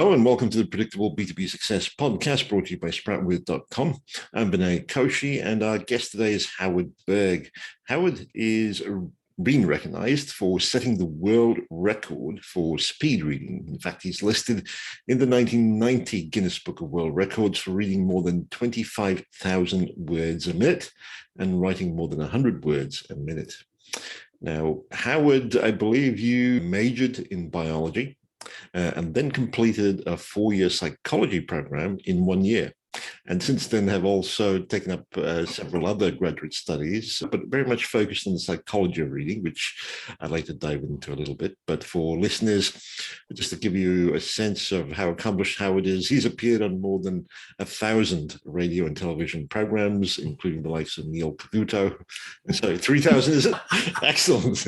Hello and welcome to the Predictable B2B Success podcast brought to you by Sproutwith.com. I'm Vinay Koshi and our guest today is Howard Berg. Howard is being recognized for setting the world record for speed reading. In fact, he's listed in the 1990 Guinness Book of World Records for reading more than 25,000 words a minute and writing more than 100 words a minute. Now, Howard, I believe you majored in biology and then completed a 4-year psychology program in 1 year. And since then have also taken up several other graduate studies, but very much focused on the psychology of reading, which I'd like to dive into a little bit. But for listeners, just to give you a sense of how accomplished Howard is, he's appeared on more than 1,000 radio and television programs, including the likes of Neil Cavuto. So 3,000 is excellent,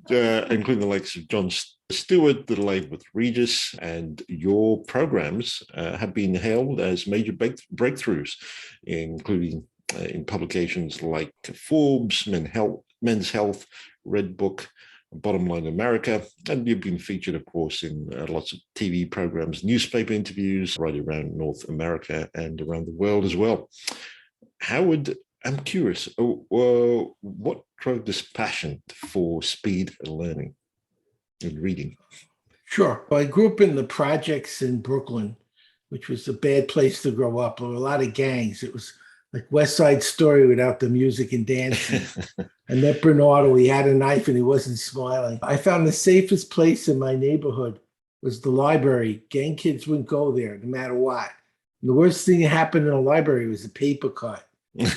including the likes of Jon Stewart, The Live with Regis, and your programs have been hailed as major breakthroughs, including in publications like Forbes, Men's Health, Red Book, Bottom Line America, and you've been featured, of course, in lots of TV programs, newspaper interviews right around North America and around the world as well. Howard, I'm curious, what drove this passion for speed learning and reading? Sure. Well, I grew up in the projects in Brooklyn, which was a bad place to grow up. There were a lot of gangs. It was like West Side Story without the music and dancing. I met Bernardo. He had a knife and he wasn't smiling. I found the safest place in my neighborhood was the library. Gang kids wouldn't go there no matter what. And the worst thing that happened in a library was a paper cut.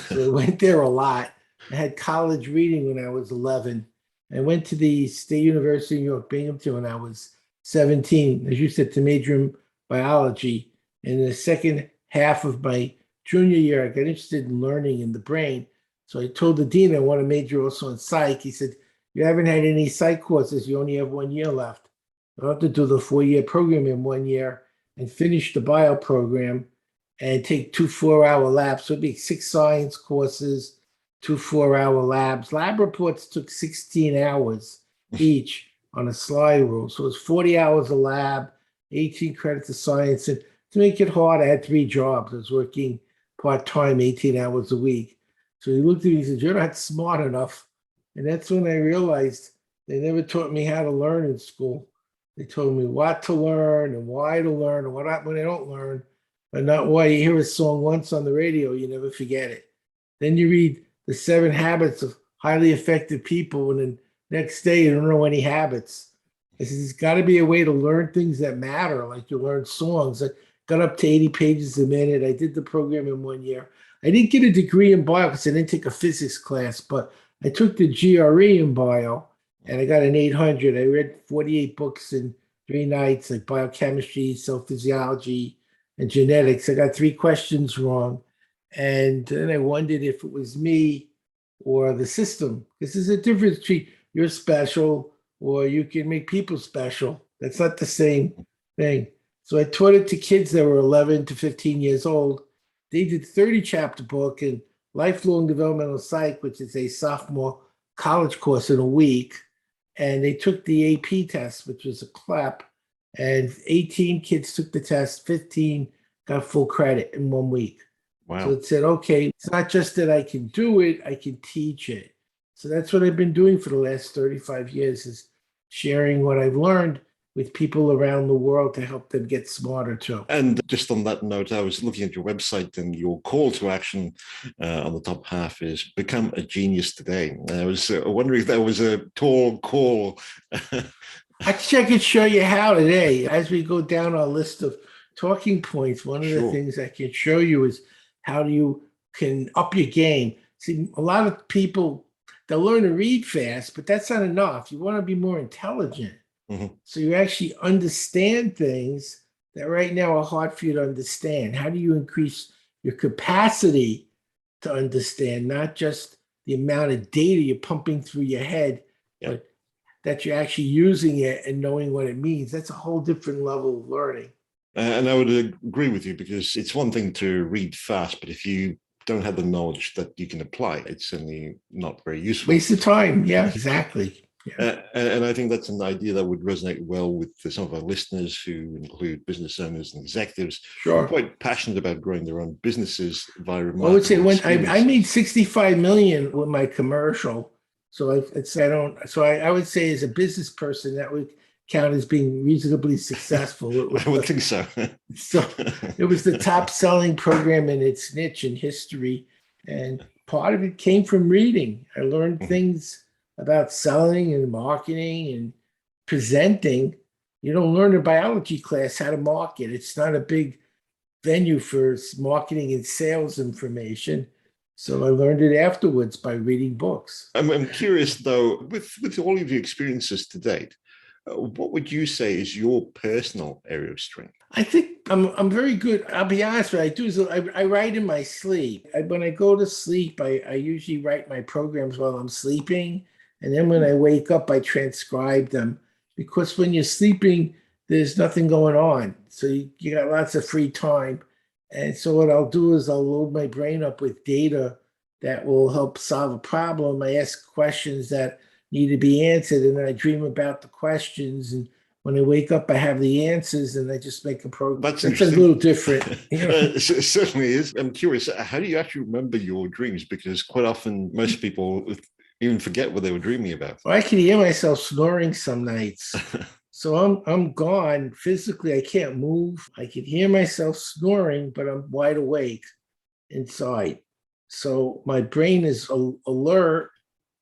So I went there a lot. I had college reading when I was 11. I went to the State University of New York, Binghamton, when I was 17, as you said, to major in biology. And in the second half of my junior year, I got interested in learning in the brain. So I told the dean I want to major also in psych. He said, you haven't had any psych courses. You only have 1 year left. I'll have to do the 4-year program in 1 year and finish the bio program and take 2 4-hour labs. So it'd be 6 science courses, 2 4-hour labs. Lab reports took 16 hours each on a slide rule. So it was 40 hours a lab, 18 credits of science. And to make it hard, I had 3 jobs. I was working part-time, 18 hours a week. So he looked at me and said, you're not smart enough. And that's when I realized they never taught me how to learn in school. They told me what to learn and why to learn and what when I don't learn, but not why you hear a song once on the radio, you never forget it. Then you read the 7 habits of highly effective people, and then next day you don't know any habits. I said, there's got to be a way to learn things that matter, like you learn songs. I got up to 80 pages a minute. I did the program in 1 year. I didn't get a degree in bio because I didn't take a physics class, but I took the GRE in bio, and I got an 800. I read 48 books in 3 nights, like biochemistry, cell physiology, and genetics. I got 3 questions wrong. And then I wondered if it was me or the system, because there's a difference between you're special or you can make people special. That's not the same thing. So I taught it to kids that were 11 to 15 years old. They did 30-chapter book in lifelong developmental psych, which is a sophomore college course in a week. And they took the AP test, which was a CLEP, and 18 kids took the test, 15 got full credit in 1 week. Wow. So it said, okay, it's not just that I can do it, I can teach it. So that's what I've been doing for the last 35 years, is sharing what I've learned with people around the world to help them get smarter too. And just on that note, I was looking at your website and your call to action on the top half is become a genius today. I was wondering if that was a tall call. Actually, I could show you how today. As we go down our list of talking points, one of the things I can show you is how you can up your game. See, a lot of people, they'll learn to read fast, but that's not enough. You want to be more intelligent. Mm-hmm. So you actually understand things that right now are hard for you to understand. How do you increase your capacity to understand, not just the amount of data you're pumping through your head, but that you're actually using it and knowing what it means? That's a whole different level of learning. And I would agree with you, because it's one thing to read fast, but if you don't have the knowledge that you can apply, it's certainly not very useful. Waste of time. Yeah, exactly. Yeah. And I think that's an idea that would resonate well with some of our listeners, who include business owners and executives who are Sure. quite passionate about growing their own businesses via I would say remarkable when I made experiences. 65 million with my commercial. So I don't, so I would say as a business person, that would count as being reasonably successful. It was I would think so. so it was the top selling program in its niche in history. And part of it came from reading. I learned things about selling and marketing and presenting. You don't learn in biology class how to market. It's not a big venue for marketing and sales information. So I learned it afterwards by reading books. I'm curious, though, with all of your experiences to date, what would you say is your personal area of strength? I think I'm very good. I'll be honest with you. I do is I write in my sleep. When I go to sleep, I usually write my programs while I'm sleeping, and then when I wake up, I transcribe them. Because when you're sleeping, there's nothing going on, so you got lots of free time. And so what I'll do is I'll load my brain up with data that will help solve a problem. I ask questions that need to be answered, and then I dream about the questions. And when I wake up, I have the answers, and I just make a program. That's That's a interesting. little different. It certainly is. I'm curious, how do you actually remember your dreams? Because quite often, most people even forget what they were dreaming about. Well, I can hear myself snoring some nights. So I'm gone physically. I can't move. I can hear myself snoring, but I'm wide awake inside. So my brain is alert.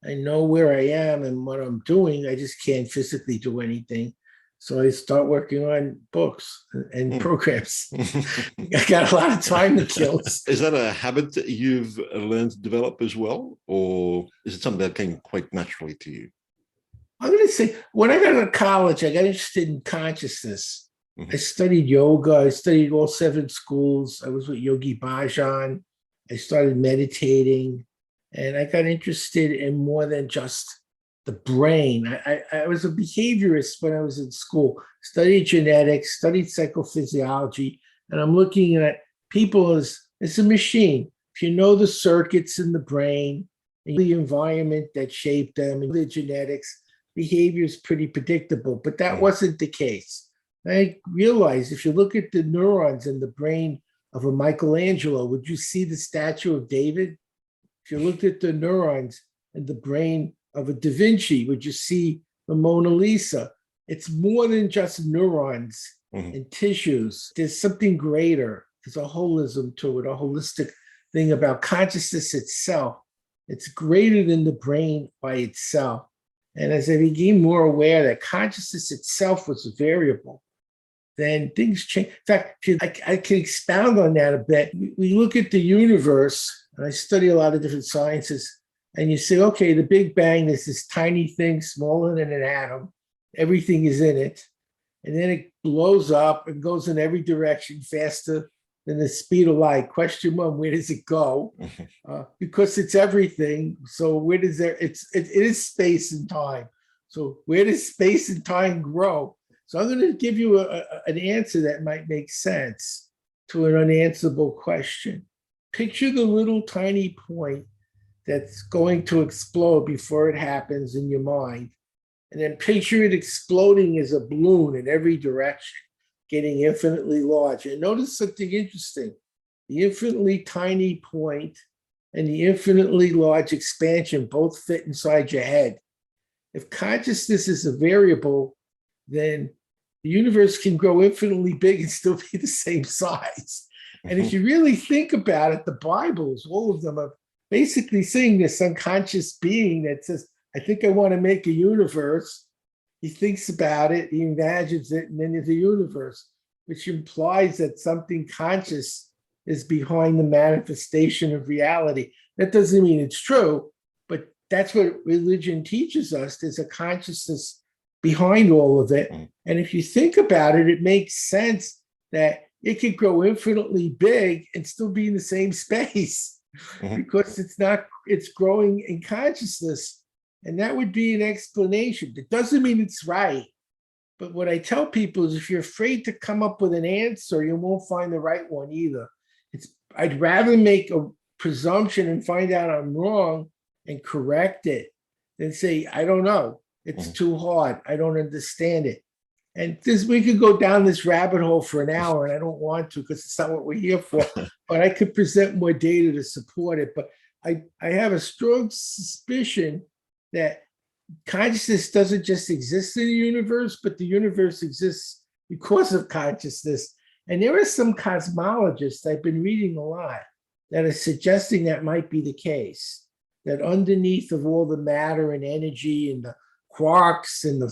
I know where I am and what I'm doing. I just can't physically do anything. So I start working on books and programs. I got a lot of time to kill. Is that a habit that you've learned to develop as well? Or is it something that came quite naturally to you? I'm going to say, when I got into college, I got interested in consciousness. I studied yoga. I studied all 7 schools. I was with Yogi Bhajan. I started meditating, and I got interested in more than just the brain. I was a behaviorist when I was in school, studied genetics, studied psychophysiology, and I'm looking at people as it's a machine. If you know the circuits in the brain, and the environment that shaped them, and the genetics, behavior is pretty predictable, but that wasn't the case. I realized if you look at the neurons in the brain of a Michelangelo, would you see the statue of David? If you looked at the neurons in the brain of a Da Vinci, would you see the Mona Lisa? It's more than just neurons and tissues. There's something greater. There's a holism to it, a holistic thing about consciousness itself. It's greater than the brain by itself. And as I became more aware that consciousness itself was a variable, then things change. In fact, I can expound on that a bit. We look at the universe, and I study a lot of different sciences, and you say, okay, the Big Bang is this tiny thing smaller than an atom. Everything is in it. And then it blows up and goes in every direction faster than the speed of light. Question 1, where does it go? Because it's everything. So where does there, it is space and time. So where does space and time grow? So I'm going to give you an answer that might make sense to an unanswerable question. Picture the little tiny point that's going to explode before it happens in your mind. And then picture it exploding as a balloon in every direction, getting infinitely large. And notice something interesting. The infinitely tiny point and the infinitely large expansion both fit inside your head. If consciousness is a variable, then the universe can grow infinitely big and still be the same size. And if you really think about it, the Bibles, all of them are basically saying this unconscious being that says, I think I want to make a universe. He thinks about it, he imagines it, and then there's a universe, which implies that something conscious is behind the manifestation of reality. That doesn't mean it's true, but that's what religion teaches us. There's a consciousness behind all of it. And if you think about it, it makes sense that it could grow infinitely big and still be in the same space because it's growing in consciousness. And that would be an explanation. It doesn't mean it's right. But what I tell people is if you're afraid to come up with an answer, you won't find the right one either. I'd rather make a presumption and find out I'm wrong and correct it than say, I don't know. It's too hard. I don't understand it. And we could go down this rabbit hole for an hour, and I don't want to because it's not what we're here for. But I could present more data to support it. But I have a strong suspicion that consciousness doesn't just exist in the universe, but the universe exists because of consciousness. And there are some cosmologists I've been reading a lot that are suggesting that might be the case, that underneath of all the matter and energy and the quarks and the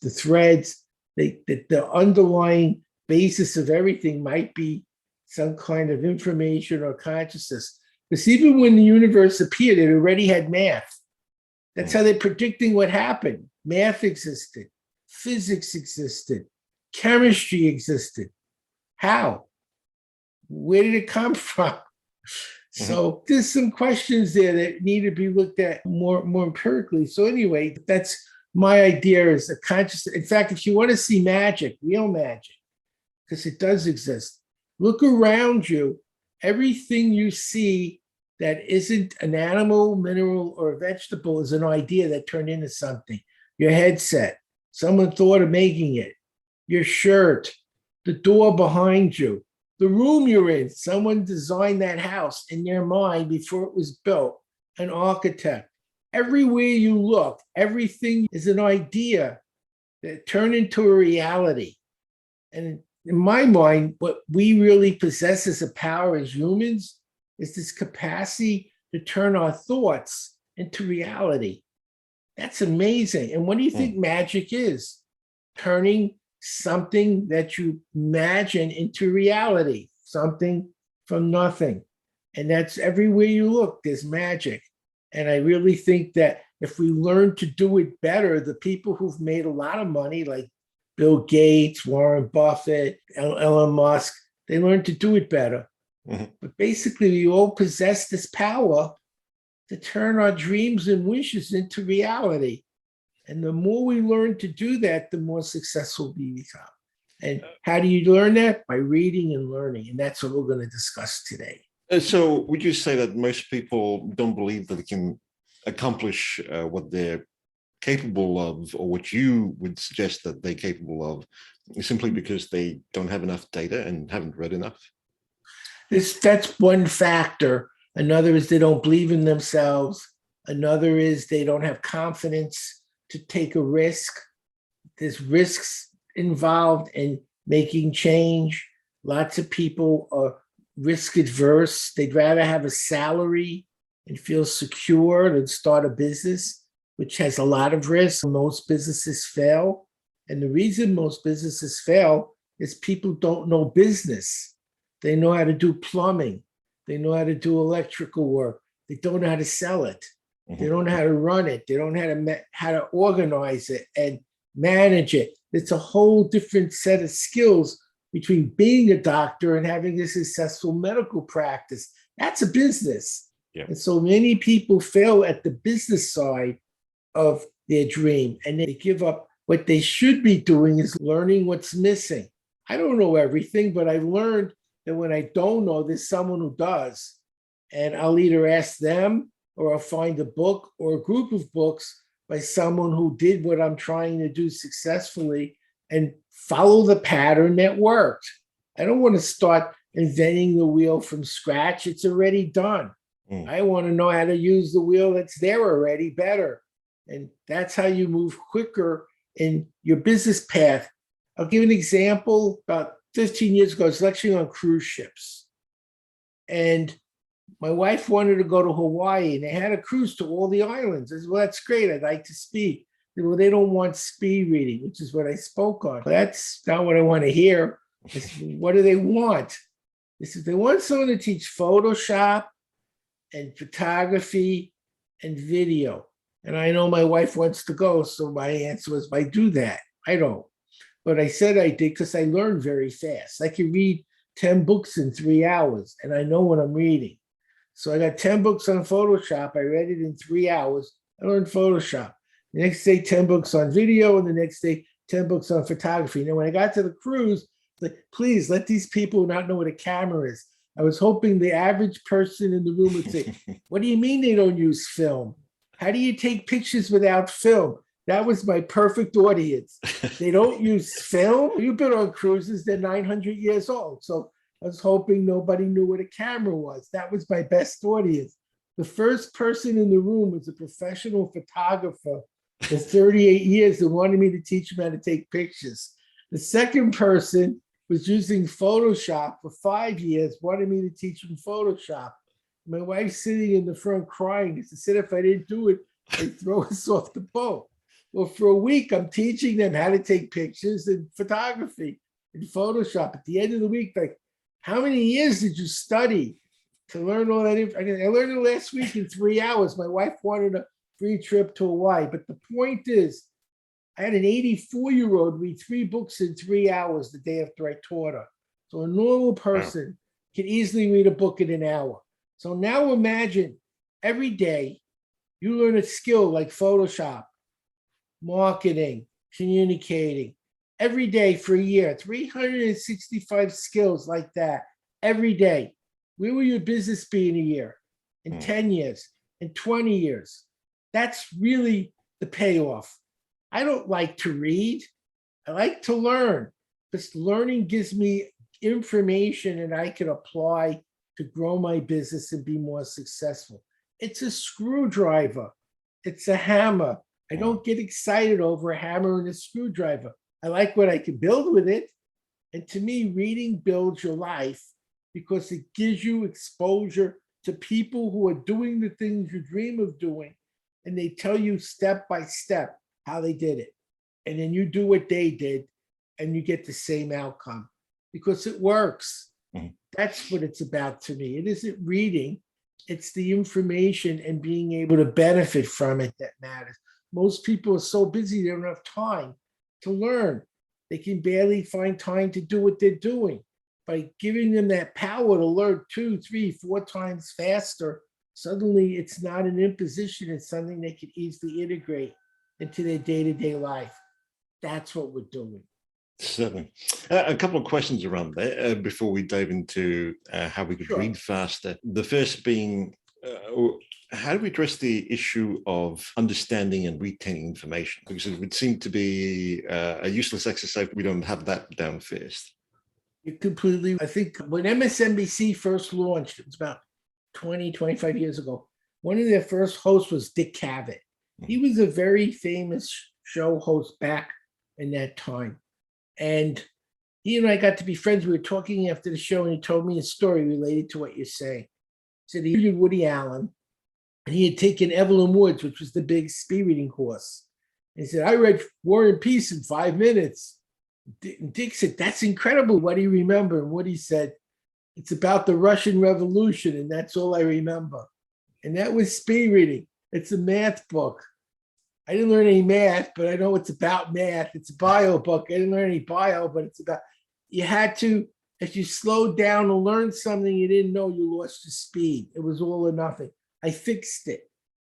threads, that the underlying basis of everything might be some kind of information or consciousness. Because even when the universe appeared, it already had math. That's how they're predicting what happened. Math existed, physics existed, chemistry existed. How? Where did it come from? So there's some questions there that need to be looked at more empirically. So anyway, that's my idea, is a consciousness. In fact, if you want to see magic, real magic, because it does exist, look around you. Everything you see that isn't an animal, mineral, or a vegetable is an idea that turned into something. Your headset, someone thought of making it. Your shirt, the door behind you, the room you're in, someone designed that house in their mind before it was built, an architect. Everywhere you look, everything is an idea that turned into a reality. And in my mind, what we really possess as a power as humans is this capacity to turn our thoughts into reality. That's amazing. And what do you think magic is? Turning something that you imagine into reality, something from nothing. And that's everywhere you look, there's magic. And I really think that if we learn to do it better, the people who've made a lot of money, like Bill Gates, Warren Buffett, Elon Musk, they learned to do it better. But basically, we all possess this power to turn our dreams and wishes into reality. And the more we learn to do that, the more successful we become. And how do you learn that? By reading and learning. And that's what we're going to discuss today. So would you say that most people don't believe that they can accomplish what they're capable of, or what you would suggest that they're capable of, simply because they don't have enough data and haven't read enough? That's one factor. Another is they don't believe in themselves. Another is they don't have confidence to take a risk. There's risks involved in making change. Lots of people are risk adverse. They'd rather have a salary and feel secure than start a business, which has a lot of risk. Most businesses fail. And the reason most businesses fail is people don't know business. They know how to do plumbing. They know how to do electrical work. They don't know how to sell it. They don't know how to run it. They don't know how to organize it and manage it. It's a whole different set of skills between being a doctor and having a successful medical practice. That's a business. Yeah. And so many people fail at the business side of their dream, and they give up. What they should be doing is learning what's missing. I don't know everything, but I've learned that when I don't know, there's someone who does. And I'll either ask them, or I'll find a book or a group of books by someone who did what I'm trying to do successfully and follow the pattern that worked. I don't want to start inventing the wheel from scratch. It's already done. I want to know how to use the wheel that's there already better. And that's how you move quicker in your business path. I'll give an example. About 15 years ago, I was lecturing on cruise ships. And my wife wanted to go to Hawaii, and they had a cruise to all the islands. I said, well, that's great. I'd like to speak. They said, well, they don't want speed reading, which is what I spoke on. That's not what I want to hear. I said, what do they want? They said, they want someone to teach Photoshop and photography and video. And I know my wife wants to go, so my answer was, I do that. I don't. But I said I did because I learned very fast. I can read 10 books in 3 hours, and I know what I'm reading. So I got 10 books on Photoshop. I read it in 3 hours. I learned Photoshop. The next day, 10 books on video, and the next day, 10 books on photography. And then when I got to the cruise, like, please let these people not know what a camera is. I was hoping the average person in the room would say, what do you mean they don't use film? How do you take pictures without film? That was my perfect audience. They don't use film. You've been on cruises, they're 900 years old. So I was hoping nobody knew what a camera was. That was my best audience. The first person in the room was a professional photographer for 38 years that wanted me to teach him how to take pictures. The second person was using Photoshop for 5 years, wanted me to teach him Photoshop. My wife's sitting in the front crying. She said, if I didn't do it, they'd throw us off the boat. Well, for a week, I'm teaching them how to take pictures and photography in Photoshop. At the end of the week, like, how many years did you study to learn all that? I learned it last week in 3 hours. My wife wanted a free trip to Hawaii. But the point is, I had an 84-year-old read 3 books in 3 hours the day after I taught her. So a normal person can easily read a book in an hour. So now imagine every day you learn a skill like Photoshop, marketing, communicating, every day for a year, 365 skills like that every day. Where will your business be in a year, in 10 years, in 20 years? That's really the payoff. I don't like to read. I like to learn, because learning gives me information and I can apply to grow my business and be more successful. It's a screwdriver. It's a hammer. I don't get excited over a hammer and a screwdriver. I like what I can build with it. And to me, reading builds your life because it gives you exposure to people who are doing the things you dream of doing. And they tell you step by step how they did it. And then you do what they did and you get the same outcome because it works. That's what it's about to me. It isn't reading. It's the information and being able to benefit from it that matters. Most people are so busy, they don't have time to learn. They can barely find time to do what they're doing. By giving them that power to learn 2, 3, 4 times faster, suddenly it's not an imposition. It's something they can easily integrate into their day-to-day life. That's what we're doing. Certainly. A couple of questions around there before we dive into how we could read faster. The first being, how do we address the issue of understanding and retaining information? Because it would seem to be a useless exercise if we don't have that down first. I think when MSNBC first launched, it was about 20, 25 years ago, one of their first hosts was Dick Cavett. He was a very famous show host back in that time. And he and I got to be friends. We were talking after the show, and he told me a story related to what you're saying. He said he interviewed Woody Allen, and he had taken Evelyn Woods, which was the big speed reading course. And he said, I read War and Peace in 5 minutes. Dick said, that's incredible. What do you remember? And Woody said, it's about the Russian Revolution, and that's all I remember. And that was speed reading. It's a math book. I didn't learn any math, but I know it's about math. It's a bio book. I didn't learn any bio, but it's about, you had to, if you slowed down to learn something you didn't know, you lost your speed. It was all or nothing. I fixed it.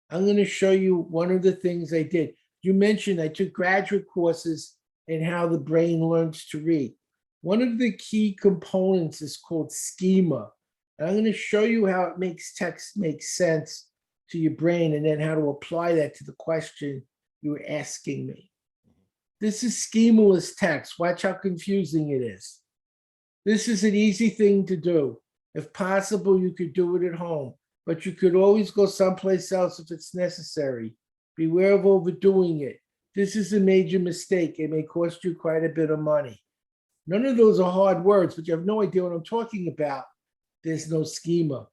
I'm going to show you one of the things I did. You mentioned I took graduate courses in how the brain learns to read. One of the key components is called schema. And I'm going to show you how it makes text make sense to your brain and then how to apply that to the question you were asking me. This is schemaless text. Watch how confusing it is. This is an easy thing to do. If possible, you could do it at home, but you could always go someplace else if it's necessary. Beware of overdoing it. This is a major mistake. It may cost you quite a bit of money. None of those are hard words, but you have no idea what I'm talking about. There's no schema.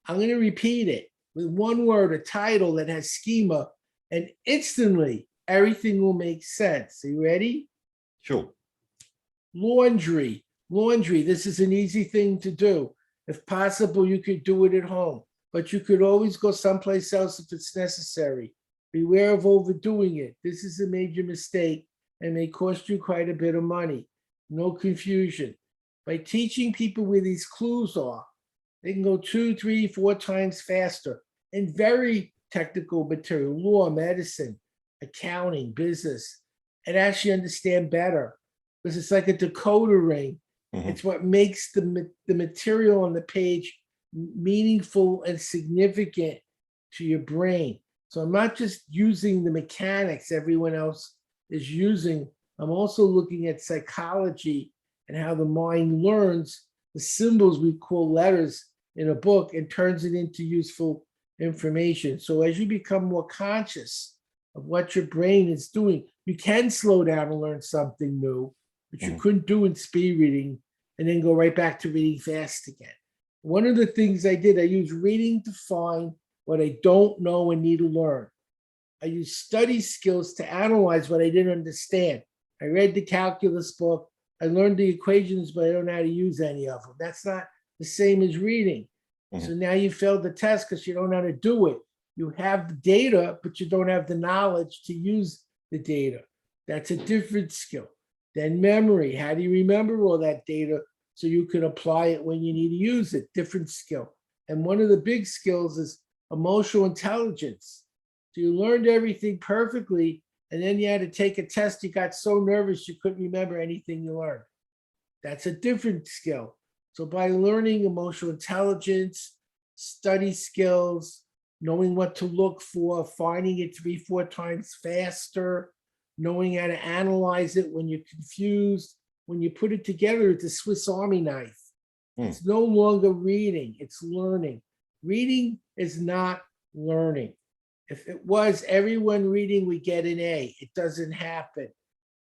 I'm going to repeat it with one word, a title that has schema, and instantly everything will make sense. Are you ready? Sure. Laundry. Laundry. This is an easy thing to do. If possible, you could do it at home, but you could always go someplace else if it's necessary. Beware of overdoing it. This is a major mistake and may cost you quite a bit of money. No confusion. By teaching people where these clues are, they can go 2, 3, 4 times faster in very technical material, law, medicine, accounting, business, and actually understand better. Because it's like a decoder ring. It's what makes the material on the page meaningful and significant to your brain. So I'm not just using the mechanics everyone else is using. I'm also looking at psychology and how the mind learns the symbols we call letters in a book and turns it into useful information. So as you become more conscious of what your brain is doing, you can slow down and learn something new, which you couldn't do in speed reading, and then go right back to reading fast again. One of the things I did, I used reading to find what I don't know and need to learn. I used study skills to analyze what I didn't understand. I read the calculus book. I learned the equations, but I don't know how to use any of them. That's not the same as reading. So now you failed the test because you don't know how to do it. You have the data, but you don't have the knowledge to use the data. That's a different skill. Then memory. How do you remember all that data so you can apply it when you need to use it? Different skill. And one of the big skills is emotional intelligence. So you learned everything perfectly, and then you had to take a test. You got so nervous you couldn't remember anything you learned. That's a different skill. So by learning emotional intelligence, study skills, knowing what to look for, finding it 3-4 times faster, knowing how to analyze it when you're confused, when you put it together, it's a Swiss Army knife. It's no longer reading, it's learning. Reading is not learning. If it was everyone reading, we get an A. It doesn't happen.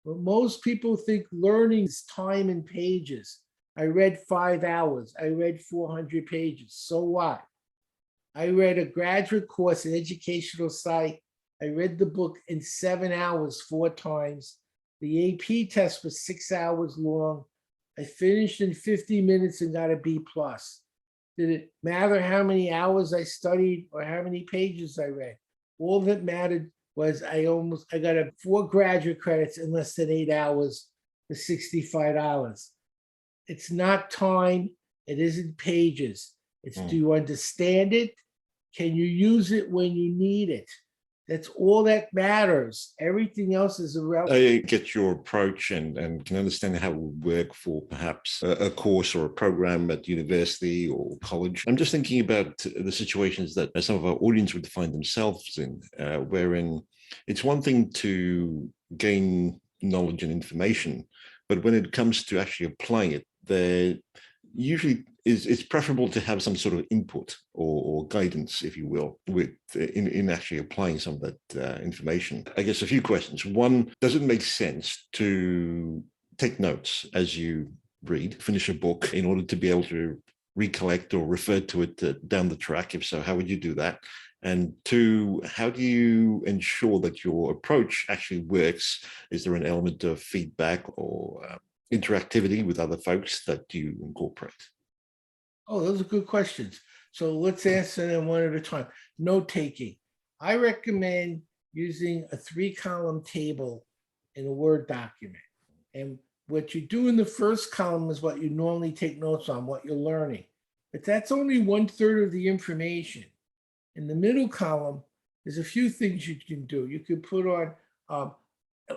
But most people think learning is time and pages. I read 5 hours. I read 400 pages. So what? I read a graduate course, an educational site. I read the book in 7 hours, 4 times. The AP test was 6 hours long. I finished in 50 minutes and got a B+. Did it matter how many hours I studied or how many pages I read? All that mattered was I got 4 graduate credits in less than 8 hours for $65. It's not time. It isn't pages. It's do you understand it? Can you use it when you need it? That's all that matters. Everything else is irrelevant. I get your approach and can understand how it would work for perhaps a course or a program at university or college. I'm just thinking about the situations that some of our audience would find themselves in, wherein it's one thing to gain knowledge and information, but when it comes to actually applying it, there usually it's preferable to have some sort of input or guidance, if you will, in actually applying some of that information. I guess a few questions. One, does it make sense to take notes as you read, finish a book in order to be able to recollect or refer to it down the track? If so, how would you do that? And 2, how do you ensure that your approach actually works? Is there an element of feedback or interactivity with other folks that you incorporate? Oh, those are good questions. So let's answer them one at a time. Note taking. I recommend using a 3-column table in a Word document. And what you do in the first column is what you normally take notes on, what you're learning. But that's only 1/3 of the information. In the middle column, there's a few things you can do. You can put on,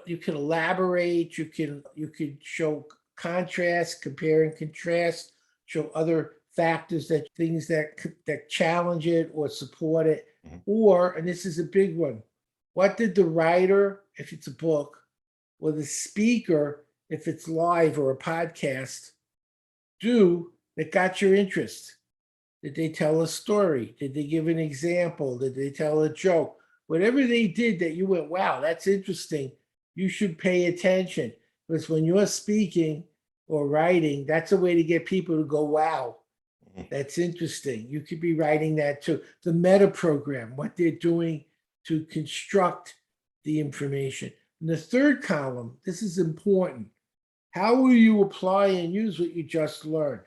you can elaborate, you could show contrast, compare and contrast, show other factors things that challenge it or support it. Or, and this is a big one, what did the writer, if it's a book, or the speaker, if it's live or a podcast, do that got your interest? Did they tell a story? Did they give an example? Did they tell a joke? Whatever they did that you went, wow, that's interesting, you should pay attention. Because when you're speaking or writing, that's a way to get people to go, wow, that's interesting. You could be writing that too. The meta program, what they're doing to construct the information. In the 3rd column, this is important. How will you apply and use what you just learned?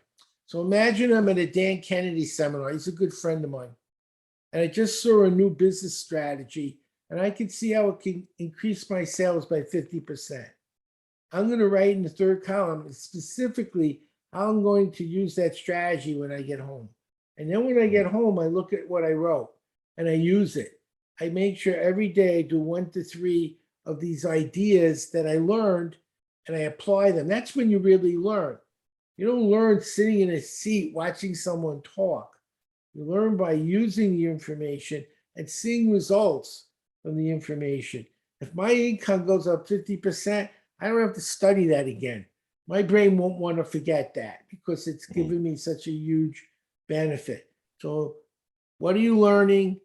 So imagine I'm at a Dan Kennedy seminar. He's a good friend of mine. And I just saw a new business strategy, and I can see how it can increase my sales by 50%. I'm going to write in the 3rd column specifically how I'm going to use that strategy when I get home. And then when I get home, I look at what I wrote and I use it. I make sure every day I do 1 to 3 of these ideas that I learned and I apply them. That's when you really learn. You don't learn sitting in a seat watching someone talk. You learn by using the information and seeing results from the information. If my income goes up 50%, I don't have to study that again. My brain won't want to forget that because it's given me such a huge benefit. So what are you learning?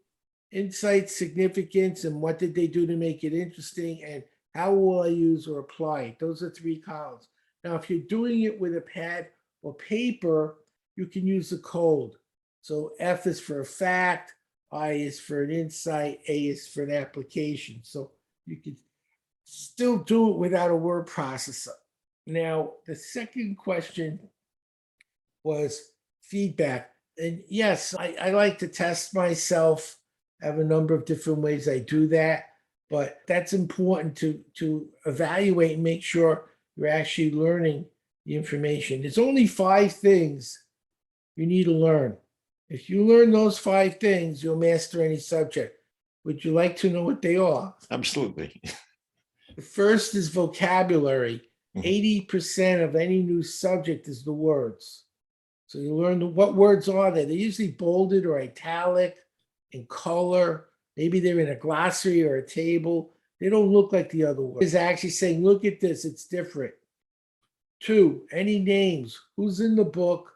Insight, significance, and what did they do to make it interesting? And how will I use or apply it? Those are three columns. Now, if you're doing it with a pad or paper, you can use the code. So F is for a fact, I is for an insight, A is for an application. So you can still do it without a word processor. Now, the second question was feedback. And yes, I like to test myself. I have a number of different ways I do that, but that's important to evaluate and make sure you're actually learning the information. There's only 5 things you need to learn. If you learn those 5 things, you'll master any subject. Would you like to know what they are? Absolutely. The first is vocabulary. 80% of any new subject is the words. So you learn what words are they. They're usually bolded or italic, in color. Maybe they're in a glossary or a table. They don't look like the other words. It's actually saying, look at this, it's different. 2, any names. Who's in the book?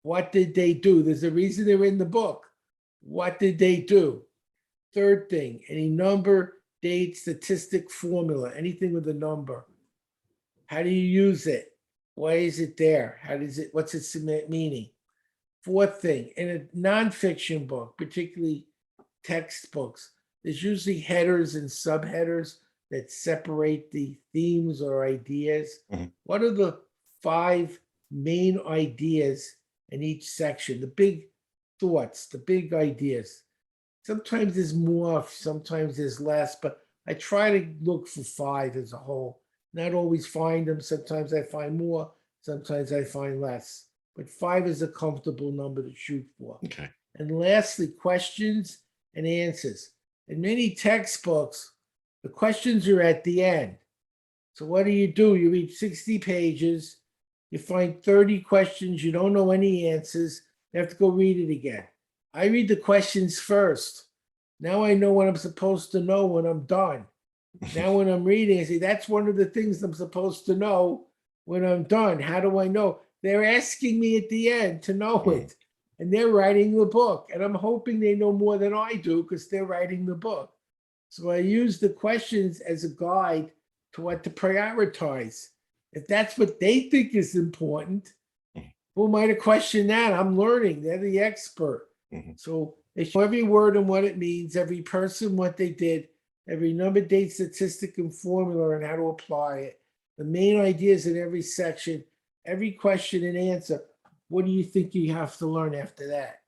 What did they do? There's a reason they're in the book. What did they do? Third thing, any number, date, statistic, formula, anything with a number. How do you use it? Why is it there? What's its meaning? Fourth thing, in a nonfiction book, particularly textbooks, there's usually headers and subheaders that separate the themes or ideas. What are the 5 main ideas in each section? The big thoughts, the big ideas. Sometimes there's more, sometimes there's less, but I try to look for 5 as a whole. Not always find them. Sometimes I find more, sometimes I find less. But 5 is a comfortable number to shoot for. Okay. And lastly, questions and answers. In many textbooks, the questions are at the end. So what do? You read 60 pages, you find 30 questions, you don't know any answers, you have to go read it again. I read the questions first. Now I know what I'm supposed to know when I'm done. Now when I'm reading, I say, that's one of the things I'm supposed to know when I'm done. How do I know? They're asking me at the end to know it. And they're writing the book. And I'm hoping they know more than I do because they're writing the book. So I use the questions as a guide to what to prioritize. If that's what they think is important, who am I to question that? I'm learning. They're the expert. So they show every word and what it means, every person, what they did, every number, date, statistic, and formula, and how to apply it. The main ideas in every section, every question and answer. What do you think you have to learn after that?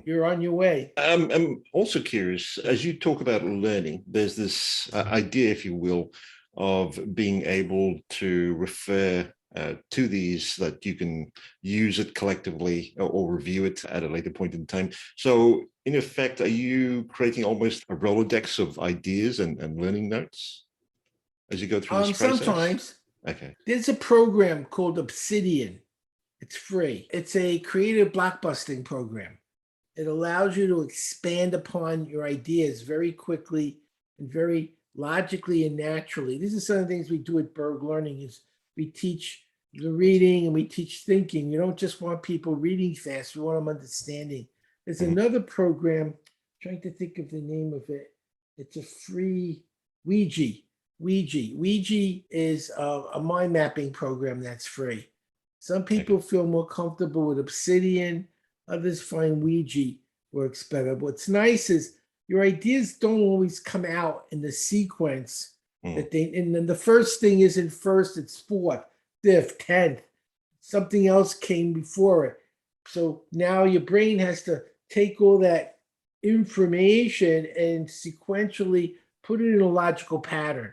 You're on your way. I'm also curious, as you talk about learning, there's this idea, if you will, of being able to refer to these, that you can use it collectively or review it at a later point in time. So in effect, are you creating almost a Rolodex of ideas and learning notes as you go through this process? Sometimes. Okay. There's a program called Obsidian. It's free. It's a creative blockbusting program. It allows you to expand upon your ideas very quickly and very logically and naturally. These are some of the things we do at Berg Learning is we teach the reading and we teach thinking. You don't just want people reading fast. We want them understanding. There's another program, I'm trying to think of the name of it. It's a free Ouija. Ouija is a mind mapping program that's free. Some people feel more comfortable with Obsidian. Others find Ouija works better. What's nice is your ideas don't always come out in the sequence that they, and then the first thing isn't first, it's 4th, 5th, 10th. Something else came before it. So now your brain has to take all that information and sequentially put it in a logical pattern.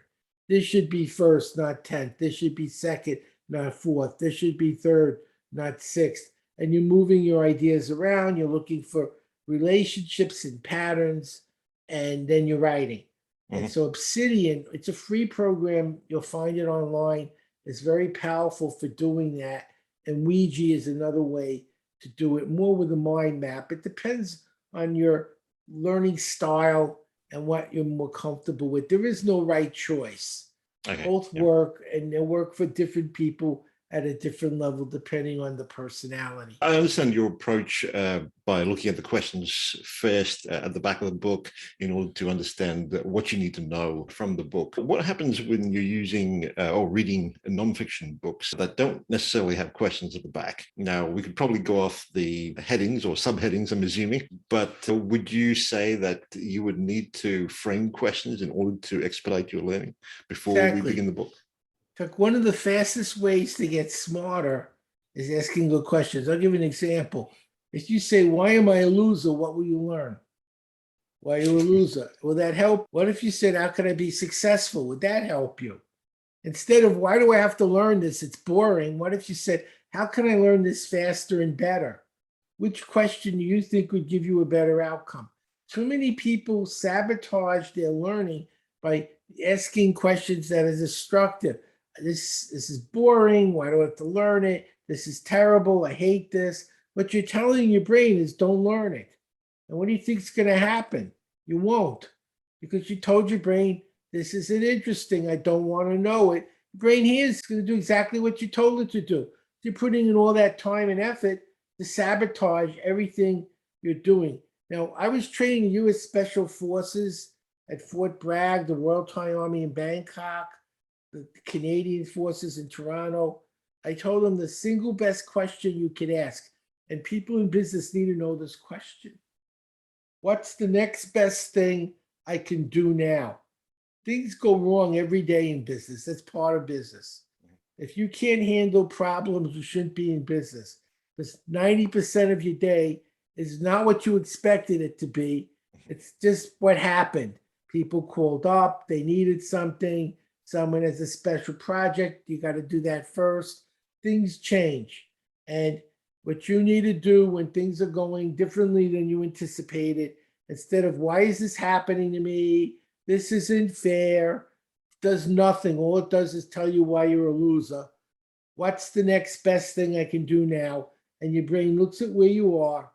This should be first, not 10th. This should be second, not 4th. This should be 3rd, not 6th. And you're moving your ideas around. You're looking for relationships and patterns, and then you're writing. And so Obsidian, it's a free program. You'll find it online. It's very powerful for doing that. And Ouija is another way to do it, more with a mind map. It depends on your learning style and what you're more comfortable with. There is no right choice. Okay. Both Yeah. work, and they work for different people at a different level depending on the personality. I understand your approach by looking at the questions first at the back of the book in order to understand what you need to know from the book. What happens when you're using or reading nonfiction books that don't necessarily have questions at the back? Now, we could probably go off the headings or subheadings, I'm assuming, but would you say that you would need to frame questions in order to expedite your learning before we begin Exactly. the book? Like one of the fastest ways to get smarter is asking good questions. I'll give you an example. If you say, "Why am I a loser?" What will you learn? Why are you a loser? Will that help? What if you said, "How can I be successful?" Would that help you? Instead of, "Why do I have to learn this? It's boring." What if you said, "How can I learn this faster and better?" Which question do you think would give you a better outcome? Too many people sabotage their learning by asking questions that are destructive. This is boring. Why do I have to learn it? This is terrible. I hate this. What you're telling your brain is don't learn it. And what do you think is going to happen? You won't, because you told your brain this isn't interesting. I don't want to know it. Your brain here is going to do exactly what you told it to do. You're putting in all that time and effort to sabotage everything you're doing. Now, I was training the U.S. Special Forces at Fort Bragg, the Royal Thai Army in Bangkok, the Canadian Forces in Toronto. I told them the single best question you could ask, and people in business need to know this question. What's the next best thing I can do now? Things go wrong every day in business. That's part of business. If you can't handle problems, you shouldn't be in business. Because 90% of your day is not what you expected it to be. It's just what happened. People called up, they needed something, someone has a special project, you got to do that first. Things change. And what you need to do when things are going differently than you anticipated, instead of, "Why is this happening to me? This isn't fair," does nothing. All it does is tell you why you're a loser. What's the next best thing I can do now? And your brain looks at where you are,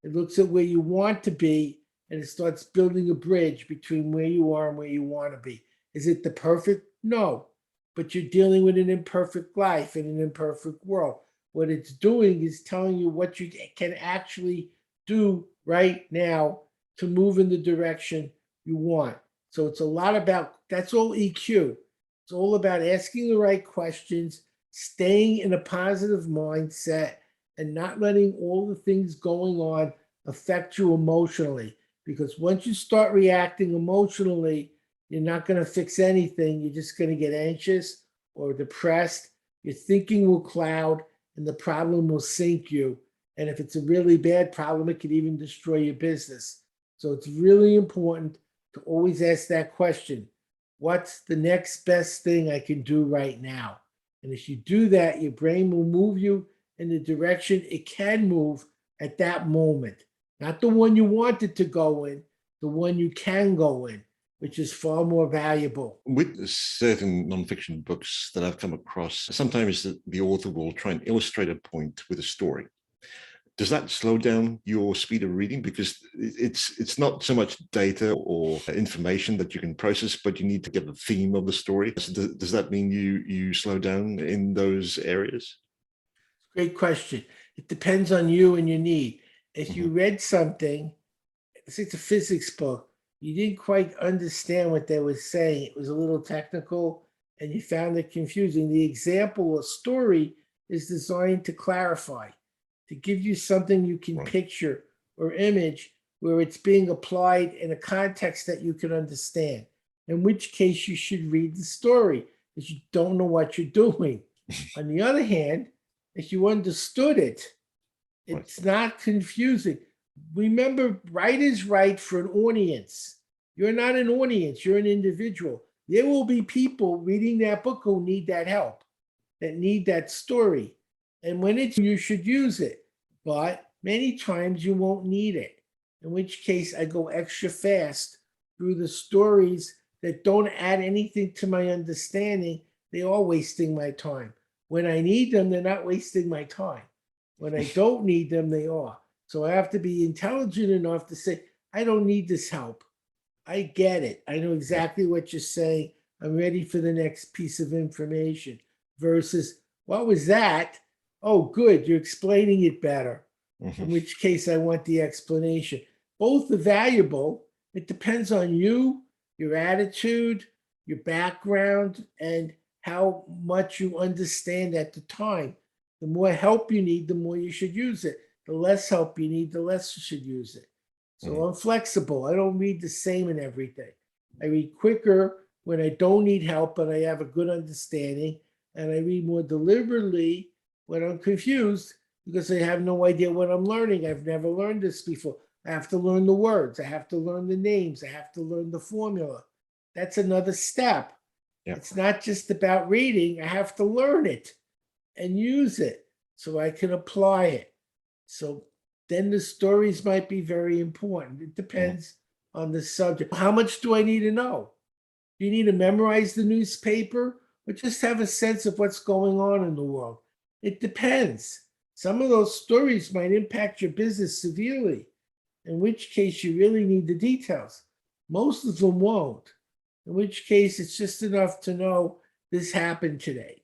it looks at where you want to be, and it starts building a bridge between where you are and where you want to be. Is it the perfect? No. But you're dealing with an imperfect life in an imperfect world. What it's doing is telling you what you can actually do right now to move in the direction you want. So it's a lot about, that's all EQ. It's all about asking the right questions, staying in a positive mindset, and not letting all the things going on affect you emotionally. Because once you start reacting emotionally, you're not going to fix anything. You're just going to get anxious or depressed. Your thinking will cloud and the problem will sink you. And if it's a really bad problem, it could even destroy your business. So it's really important to always ask that question. What's the next best thing I can do right now? And if you do that, your brain will move you in the direction it can move at that moment. Not the one you want it to go in, the one you can go in, which is far more valuable. With certain nonfiction books that I've come across, sometimes the author will try and illustrate a point with a story. Does that slow down your speed of reading? Because it's not so much data or information that you can process, but you need to get the theme of the story. So does that mean you slow down in those areas? Great question. It depends on you and your need. If you read something, it's a physics book, you didn't quite understand what they were saying, it was a little technical, and you found it confusing. The example or story is designed to clarify, to give you something you can Right. picture or image where it's being applied in a context that you can understand. In which case, you should read the story because you don't know what you're doing. On the other hand, if you understood it, Right. it's not confusing. Remember, right is right for an audience. You're not an audience, you're an individual. There will be people reading that book who need that help, that need that story. And when it's, you should use it. But many times you won't need it. In which case, I go extra fast through the stories that don't add anything to my understanding. They are wasting my time. When I need them, they're not wasting my time. When I don't need them, they are. So I have to be intelligent enough to say, I don't need this help. I get it. I know Yeah. exactly what you're saying. I'm ready for the next piece of information versus what was that? Oh, good. You're explaining it better. In Mhm. which case, I want the explanation. Both are valuable. It depends on you, your attitude, your background, and how much you understand at the time. The more help you need, the more you should use it. The less help you need, the less you should use it. So Mhm. I'm flexible. I don't read the same in everything. I read quicker when I don't need help, but I have a good understanding. And I read more deliberately when I'm confused because I have no idea what I'm learning. I've never learned this before. I have to learn the words. I have to learn the names. I have to learn the formula. That's another step. Yeah. It's not just about reading. I have to learn it and use it so I can apply it. So then the stories might be very important. It Mhm. depends on the subject. How much do I need to know? Do you need to memorize the newspaper or just have a sense of what's going on in the world? It depends. Some of those stories might impact your business severely, in which case you really need the details. Most of them won't, in which case it's just enough to know this happened today.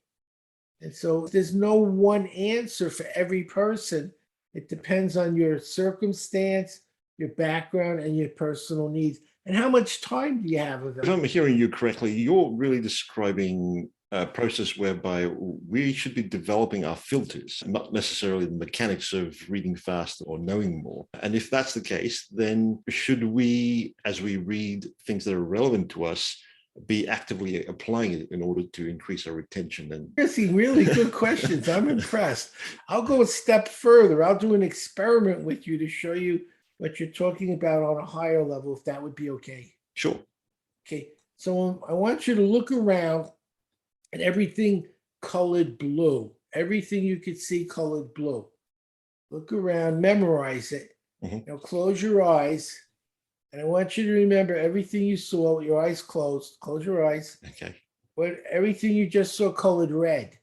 And so there's no one answer for every person. It depends on your circumstance, your background, and your personal needs. And how much time do you have If available? I'm hearing you correctly, you're really describing a process whereby we should be developing our filters, not necessarily the mechanics of reading fast or knowing more. And if that's the case, then should we, as we read things that are relevant to us, be actively applying it in order to increase our retention? And You're asking really good questions. I'm impressed. I'll go a step further. I'll do an experiment with you to show you what you're talking about on a higher level, if that would be okay. sure. Okay. So I want you to look around at everything colored blue, everything you could see colored blue. Look around, memorize it. Mhm. Now close your eyes. And I want you to remember everything you saw with your eyes closed. Close your eyes. Okay. But everything you just saw colored red.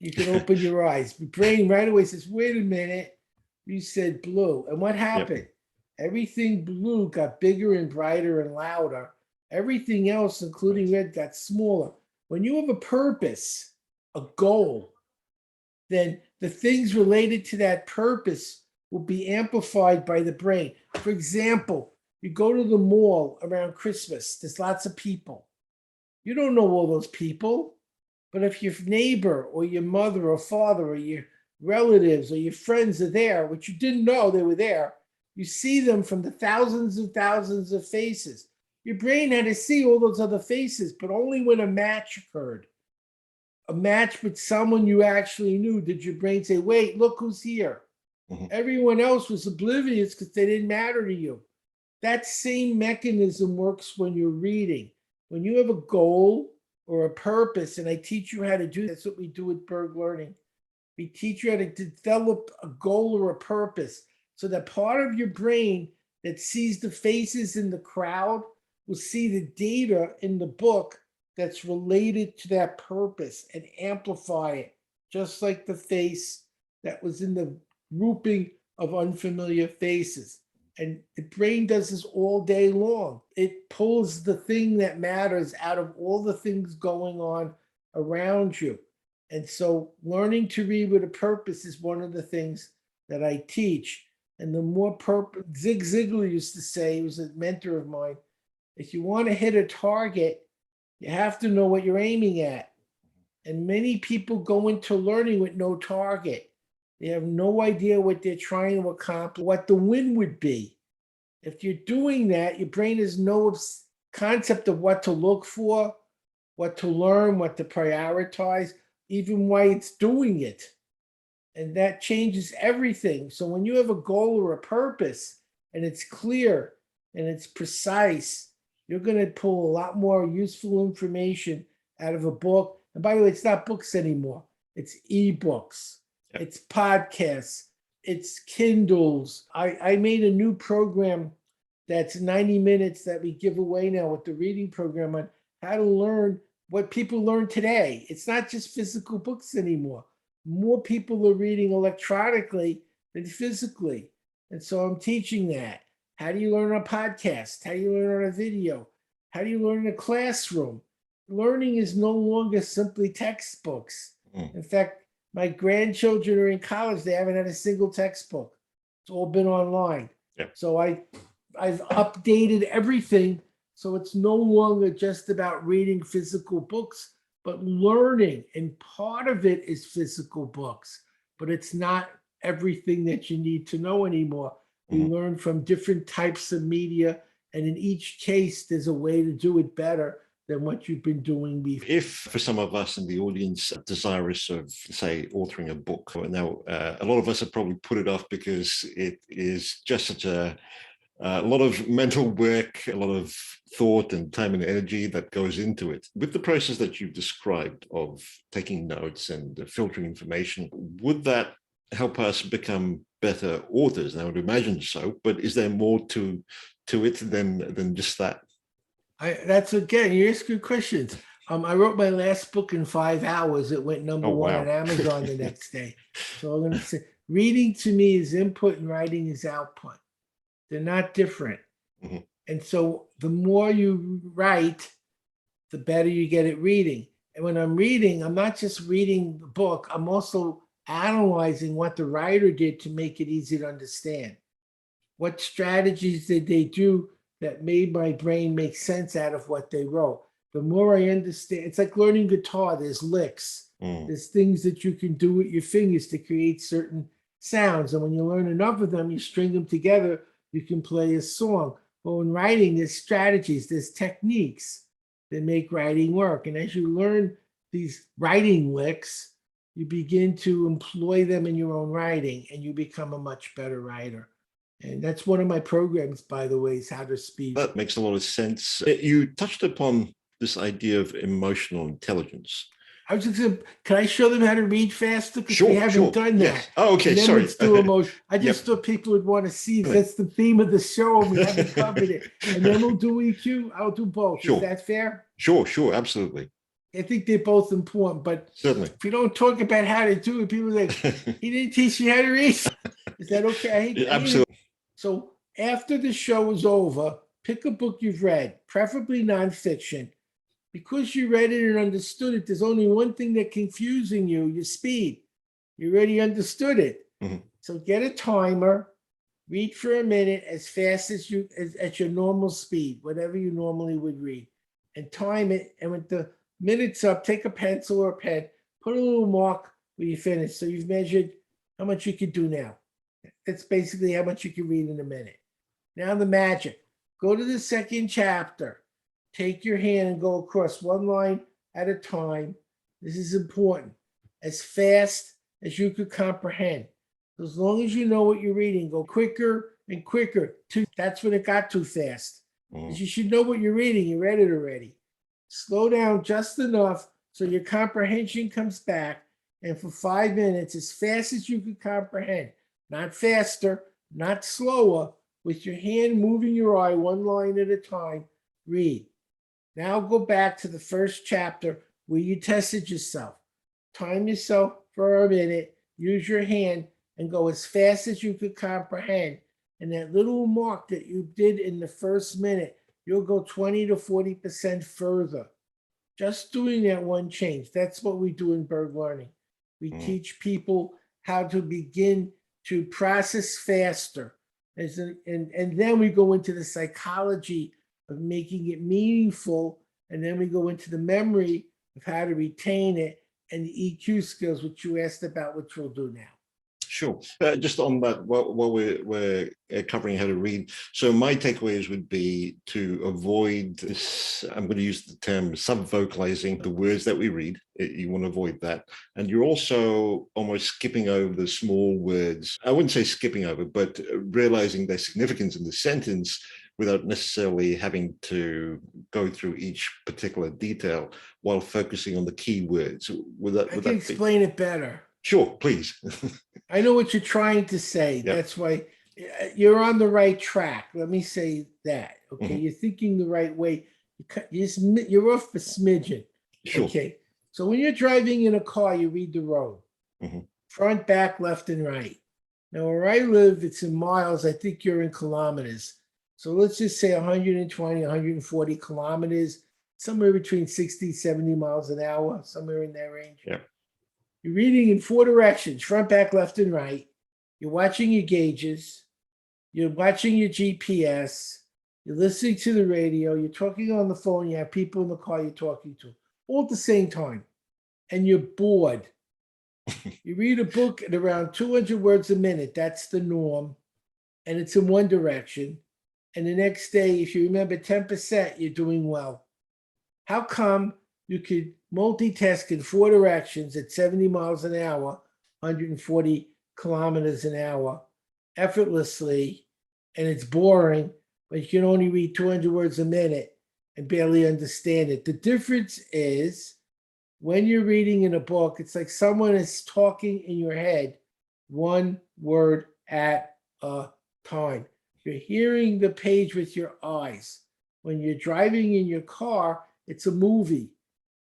You can open your eyes. The brain right away says, wait a minute, you said blue. And what Yep. happened? Everything blue got bigger and brighter and louder. Everything else, including Right. red, got smaller. When you have a purpose, a goal, then the things related to that purpose will be amplified by the brain. For example, you go to the mall around Christmas, there's lots of people. You don't know all those people. But if your neighbor or your mother or father or your relatives or your friends are there, which you didn't know they were there, you see them from the thousands and thousands of faces. Your brain had to see all those other faces, but only when a match occurred. A match with someone you actually knew did your brain say, wait, look who's here. Mhm. Everyone else was oblivious because they didn't matter to you. That same mechanism works when you're reading. When you have a goal or a purpose, and I teach you how to do that's what we do with Berg Learning. We teach you how to develop a goal or a purpose so that part of your brain that sees the faces in the crowd will see the data in the book that's related to that purpose and amplify it, just like the face that was in the grouping of unfamiliar faces. And the brain does this all day long. It pulls the thing that matters out of all the things going on around you. And so learning to read with a purpose is one of the things that I teach. And the more purpose, Zig Ziglar used to say, he was a mentor of mine, if you want to hit a target, you have to know what you're aiming at. And many people go into learning with no target. They have no idea what they're trying to accomplish, what the win would be. If you're doing that, your brain has no concept of what to look for, what to learn, what to prioritize, even why it's doing it. And that changes everything. So when you have a goal or a purpose and it's clear and it's precise, you're going to pull a lot more useful information out of a book. And by the way, it's not books anymore. It's ebooks, Yep. it's podcasts, it's Kindles. I made a new program that's 90 minutes that we give away now with the reading program on how to learn what people learn today. It's not just physical books anymore. More people are reading electronically than physically. And so I'm teaching that How do you learn on a podcast? How do you learn on a video? How do you learn in a classroom? Learning is no longer simply textbooks. In fact, my grandchildren are in college. They haven't had a single textbook. It's all been online. Yep. So I've updated everything. So it's no longer just about reading physical books, but learning. And part of it is physical books, but it's not everything that you need to know anymore. We learn from different types of media. And in each case, there's a way to do it better than what you've been doing before. If for some of us in the audience desirous of, say, authoring a book, now a lot of us have probably put it off because it is just such a lot of mental work, a lot of thought and time and energy that goes into it. With the process that you've described of taking notes and filtering information, would that help us become better authors? And I would imagine so, but is there more to it than just that? That's again, you ask good questions. I wrote my last book in 5 hours. It went number one on Amazon the next day. So I'm going to say, reading to me is input and writing is output. They're not different. And so the more you write, the better you get at reading. And when I'm reading, I'm not just reading the book, I'm also analyzing what the writer did to make it easy to understand. What strategies did they do that made my brain make sense out of what they wrote? The more I understand, it's like learning guitar. There's licks. There's things that you can do with your fingers to create certain sounds. And when you learn enough of them, you string them together, you can play a song. But in writing, there's strategies, there's techniques that make writing work. And as you learn these writing licks, you begin to employ them in your own writing and you become a much better writer. And that's one of my programs, by the way, is How to Speak. That makes a lot of sense. You touched upon this idea of emotional intelligence. I was just going to, can I show them how to read faster? Because we haven't done that. Yes. Oh, okay, and then sorry. Let's do emotion. I just thought people would want to see this. That's the theme of the show. We haven't covered it. And then we'll do EQ. I'll do both. Is that fair? Sure, absolutely. I think they're both important, but certainly, if you don't talk about how to do it, people are like, he didn't teach you how to read. Is that okay? Absolutely. So after the show is over, pick a book you've read, preferably nonfiction. Because you read it and understood it, there's only one thing that's confusing you, your speed. You already understood it. So get a timer, read for a minute as fast as you, at your normal speed, whatever you normally would read, and time it. And with the minutes up, take a pencil or a pen, put a little mark where you finish. So you've measured how much you could do now. That's basically how much you can read in a minute. Now the magic. Go to the second chapter. Take your hand and go across one line at a time. This is important. As fast as you could comprehend. As long as you know what you're reading, go quicker and quicker. That's when it got too fast. You should know what you're reading. You read it already. Slow down just enough so your comprehension comes back. And for 5 minutes, as fast as you could comprehend, not faster, not slower, with your hand moving your eye one line at a time, read. Now go back to the first chapter where you tested yourself. Time yourself for a minute, use your hand, and go as fast as you could comprehend. And that little mark that you did in the first minute, you'll go 20 to 40% further. Just doing that one change. That's what we do in Berg Learning. We teach people how to begin to process faster. And then we go into the psychology of making it meaningful. And then we go into the memory of how to retain it and the EQ skills, which you asked about, which we'll do now. Sure. Just on that, while we're covering how to read, so my takeaways would be to avoid this, I'm going to use the term sub-vocalizing the words that we read. You want to avoid that. And you're also almost skipping over the small words. I wouldn't say skipping over, but realizing their significance in the sentence without necessarily having to go through each particular detail while focusing on the key words. I can explain it better. Sure, please. I know what you're trying to say. Yep. That's why you're on the right track. Let me say that. Okay, you're thinking the right way. You're off a smidgen. Sure. Okay, so when you're driving in a car, you read the road, front, back, left, and right. Now, where I live, it's in miles. I think you're in kilometers. So let's just say 120, 140 kilometers, somewhere between 60, 70 miles an hour, somewhere in that range. Yeah. You're reading in four directions, front, back, left, and right. You're watching your gauges. You're watching your GPS. You're listening to the radio. You're talking on the phone. You have people in the car you're talking to all at the same time. And you're bored. You read a book at around 200 words a minute. That's the norm. And it's in one direction. And the next day, if you remember 10%, you're doing well. How come you could multitask in four directions at 70 miles an hour, 140 kilometers an hour, effortlessly, and it's boring, but you can only read 200 words a minute and barely understand it? The difference is when you're reading in a book, it's like someone is talking in your head, one word at a time. You're hearing the page with your eyes. When you're driving in your car, it's a movie,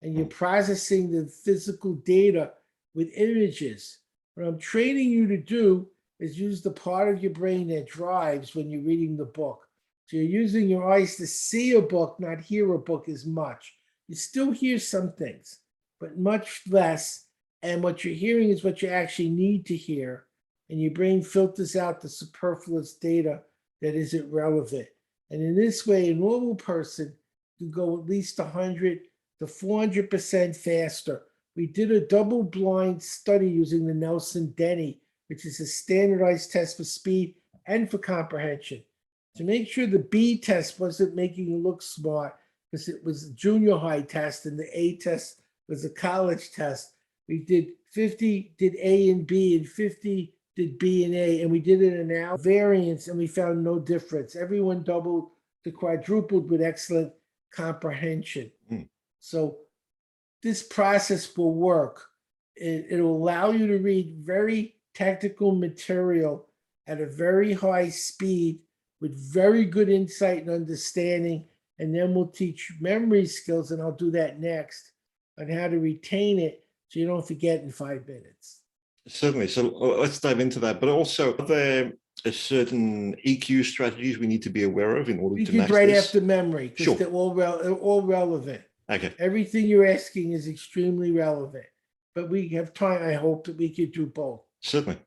and you're processing the physical data with images. What I'm training you to do is use the part of your brain that drives when you're reading the book. So you're using your eyes to see a book, not hear a book as much. You still hear some things, but much less. And what you're hearing is what you actually need to hear. And your brain filters out the superfluous data that isn't relevant. And in this way, a normal person can go at least 100 to 400% faster. We did a double-blind study using the Nelson-Denny, which is a standardized test for speed and for comprehension. To make sure the B test wasn't making you look smart, because it was a junior high test and the A test was a college test, we did 50 did A and B and 50 did B and A, and we did it in our variance, and we found no difference. Everyone doubled to quadrupled with excellent comprehension. So this process will work. It'll allow you to read very technical material at a very high speed with very good insight and understanding, and then we'll teach memory skills, and I'll do that next, on how to retain it so you don't forget in 5 minutes. Certainly. So let's dive into that. But also, are there certain EQ strategies we need to be aware of in order to master right this? After memory, because Sure. they're all relevant. Okay. Everything you're asking is extremely relevant. But we have time, I hope, that we could do both. Certainly.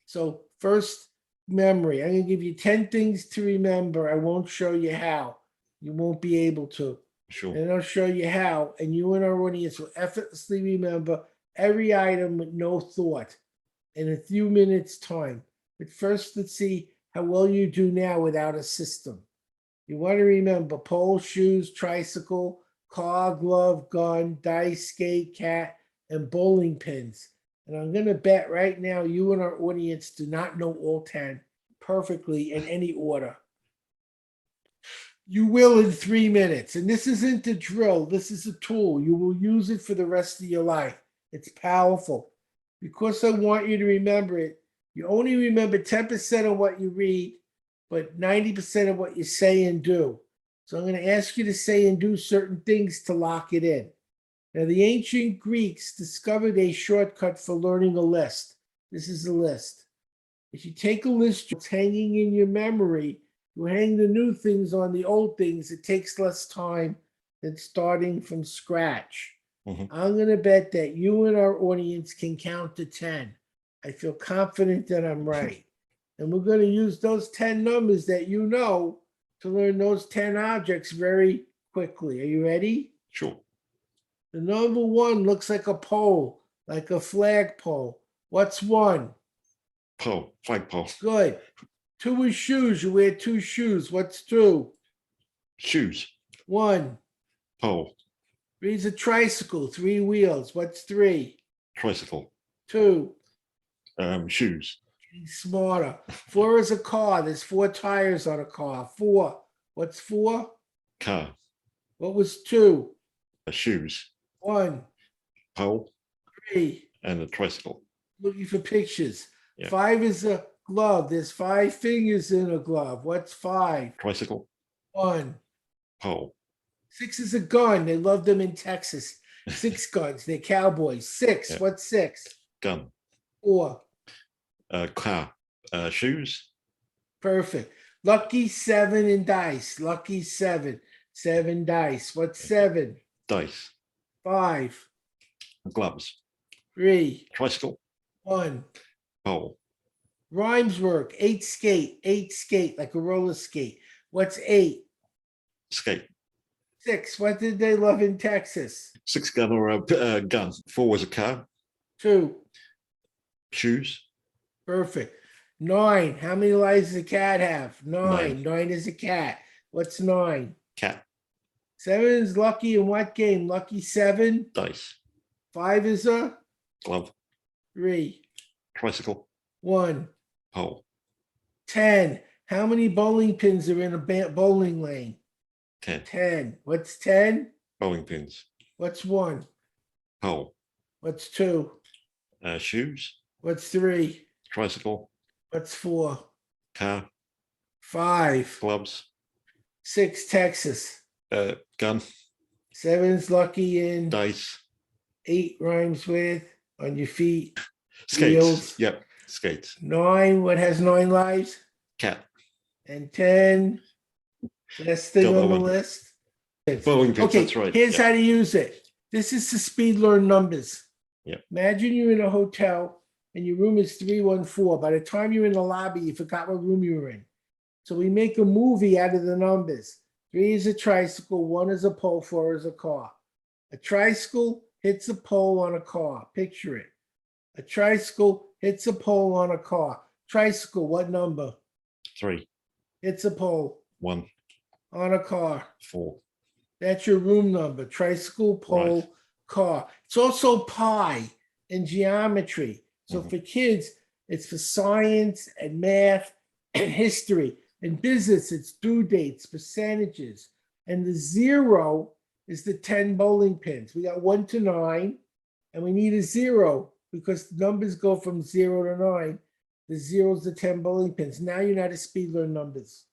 So first, memory. I'm going to give you 10 things to remember. I won't show you how. You won't be able to. Sure. And I'll show you how. And you and our audience will effortlessly remember every item with no thought in a few minutes' time. But first, let's see how well you do now without a system. You want to remember pole, shoes, tricycle, car, glove, gun, dice, skate, cat, and bowling pins. And I'm going to bet right now you and our audience do not know all 10 perfectly in any order. You will in 3 minutes. And this isn't a drill. This is a tool. You will use it for the rest of your life. It's powerful. Because I want you to remember it, you only remember 10% of what you read, but 90% of what you say and do. So I'm going to ask you to say and do certain things to lock it in. Now, the ancient Greeks discovered a shortcut for learning a list. This is a list. If you take a list that's hanging in your memory, you hang the new things on the old things. It takes less time than starting from scratch. I'm going to bet that you and our audience can count to 10. I feel confident that I'm right. And we're going to use those 10 numbers that you know to learn those 10 objects very quickly. Are you ready? Sure. The number 1 looks like a pole, like a flagpole. What's 1? Pole, flagpole. Good. 2 is shoes. You wear 2 shoes. What's 2? Shoes. 1. Pole. 3 is a tricycle, 3 wheels. What's 3? Tricycle. 2. Shoes. Getting smarter. 4 is a car. There's 4 tires on a car. 4. What's 4? Car. What was 2? Shoes. 1. Pole. 3. And a tricycle. Looking for pictures. Yeah. 5 is a glove. There's 5 fingers in a glove. What's 5? Tricycle. 1. Pole. 6 is a gun. They love them in Texas. 6 guns. They're cowboys. 6. Yeah. What's 6? Gun. 4. Car. Shoes. Perfect. Lucky seven in dice. Lucky seven. Seven dice. What's seven? Dice. Five. Gloves. Three. Tricycle. One. Pole. Rhymes work. Eight skate. Eight skate like a roller skate. What's eight? Skate. Six. What did they love in Texas? 6 gun or a gun. 4 was a car. Two. Shoes. Perfect. Nine. How many lives does a cat have? Nine. 9. Nine is a cat. What's nine? Cat. Seven is lucky in what game? Lucky seven. Dice. Five is a Glove. three. Tricycle. One. Pole. 10. How many bowling pins are in a bowling lane? 10. 10. What's 10? Bowling pins. What's one? Pole. What's two? Shoes. What's three? Tricycle. What's four? Car. Five. Gloves. Six, Texas. Gun. Seven's lucky in. Dice. Eight rhymes with on your feet. Skates. Wheels. Yep. Skates. Nine, what has 9 lives? Cat. And 10, last thing Got that on the one. list. Bowling pins. Okay, That's right. here's Yep. how to use it. This is to speed learn numbers. Yep. Imagine you're in a hotel and your room is 314. By the time you're in the lobby, you forgot what room you were in. So we make a movie out of the numbers. 3 is a tricycle, 1 is a pole, 4 is a car. A tricycle hits a pole on a car. Picture it. A tricycle hits a pole on a car. Tricycle, what number? 3. Hits a pole 1. on a car. 4. That's your room number. Tricycle, pole, Right. car. It's also pi in geometry. So Mhm. for kids, it's for science and math and history. In business, it's due dates, percentages. And the 0 is the 10 bowling pins. We got 1 to 9, and we need a 0 because numbers go from 0 to 9. The 0 is the 10 bowling pins. Now you know how to speed learn numbers.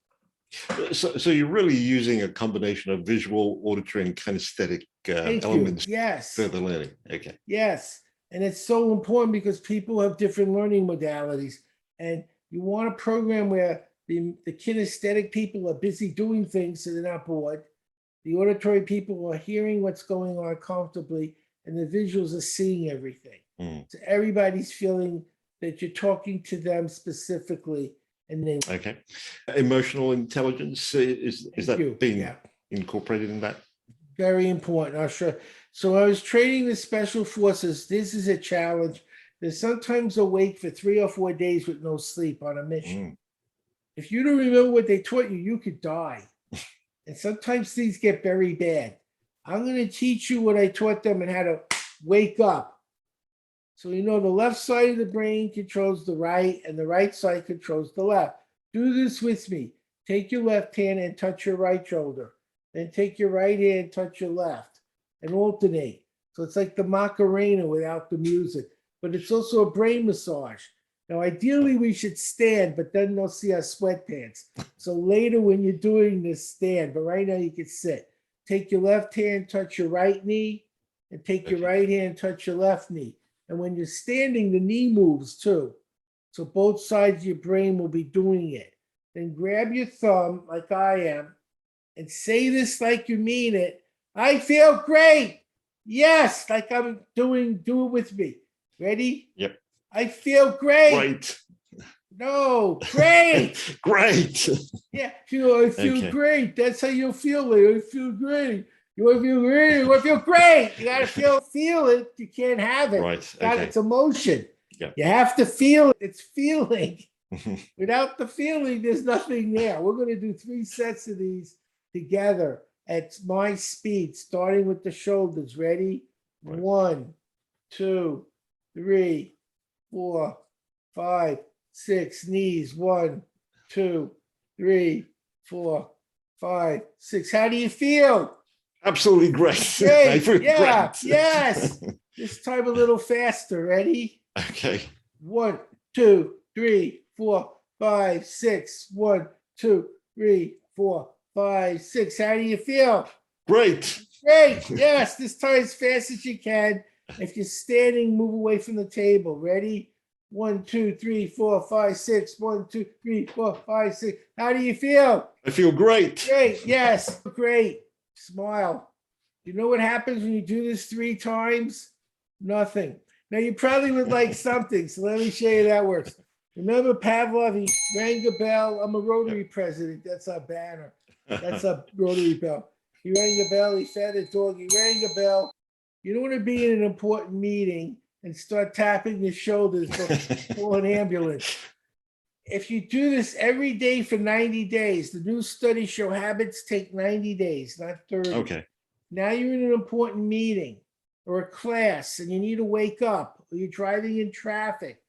So you're really using a combination of visual, auditory, and kinesthetic Thank you. elements Yes. for the learning. Okay. Yes. And it's so important because people have different learning modalities. And you want a program where the kinesthetic people are busy doing things so they're not bored. The auditory people are hearing what's going on comfortably, and the visuals are seeing everything. Mm. So everybody's feeling that you're talking to them specifically. And then Okay. Emotional intelligence, is that being incorporated in that? Very important. I'll show. So I was training the special forces. This is a challenge. They're sometimes awake for 3 or 4 days with no sleep on a mission. Mm. If you don't remember what they taught you, you could die. And sometimes things get very bad. I'm going to teach you what I taught them and how to wake up. So you know the left side of the brain controls the right and the right side controls the left. Do this with me. Take your left hand and touch your right shoulder. Then take your right hand, touch your left, and alternate. So it's like the Macarena without the music, but it's also a brain massage. Now, ideally, we should stand, but then they'll see our sweatpants. So later when you're doing this, stand, but right now you can sit. Take your left hand, touch your right knee, and take your right hand, touch your left knee. And when you're standing, the knee moves too. So both sides of your brain will be doing it. Then grab your thumb, like I am, and say this like you mean it. I feel great. Yes, like I'm doing, do it with me. Ready? Yep. I feel great. Great. No, great. Great. Yeah, I feel great. That's how you'll feel it. I feel great. You want to feel great? You want to feel great? You got to feel it. You can't have it. Right. God, it's emotion. Yeah. You have to feel it. It's feeling. Without the feeling, there's nothing there. We're going to do 3 sets of these together at my speed, starting with the shoulders. Ready? Right. 1, 2, 3, 4, 5, 6. Knees. 1, 2, 3, 4, 5, 6. How do you feel? Absolutely great. Great. I feel Yeah. great. Yes. This time a little faster. Ready? Okay. 1, 2, 3, 4, 5, 6. 1, 2, 3, 4, 5, 6. How do you feel? Great. Great. Yes. This time as fast as you can. If you're standing, move away from the table. Ready? 1, 2, 3, 4, 5, 6. 1, 2, 3, 4, 5, 6. How do you feel? I feel great. Great. Yes. Great. Smile. You know what happens when you do this 3 times? Nothing. Now you probably would like something, so let me show you that works. Remember Pavlov, he rang a bell. I'm a Rotary president. That's our banner. That's a Rotary bell. He rang a bell, he fed a dog, he rang a bell. You don't want to be in an important meeting and start tapping your shoulders for an ambulance. If you do this every day for 90 days, the new studies show habits take 90 days, not 30. Okay. Now you're in an important meeting or a class and you need to wake up, or you're driving in traffic.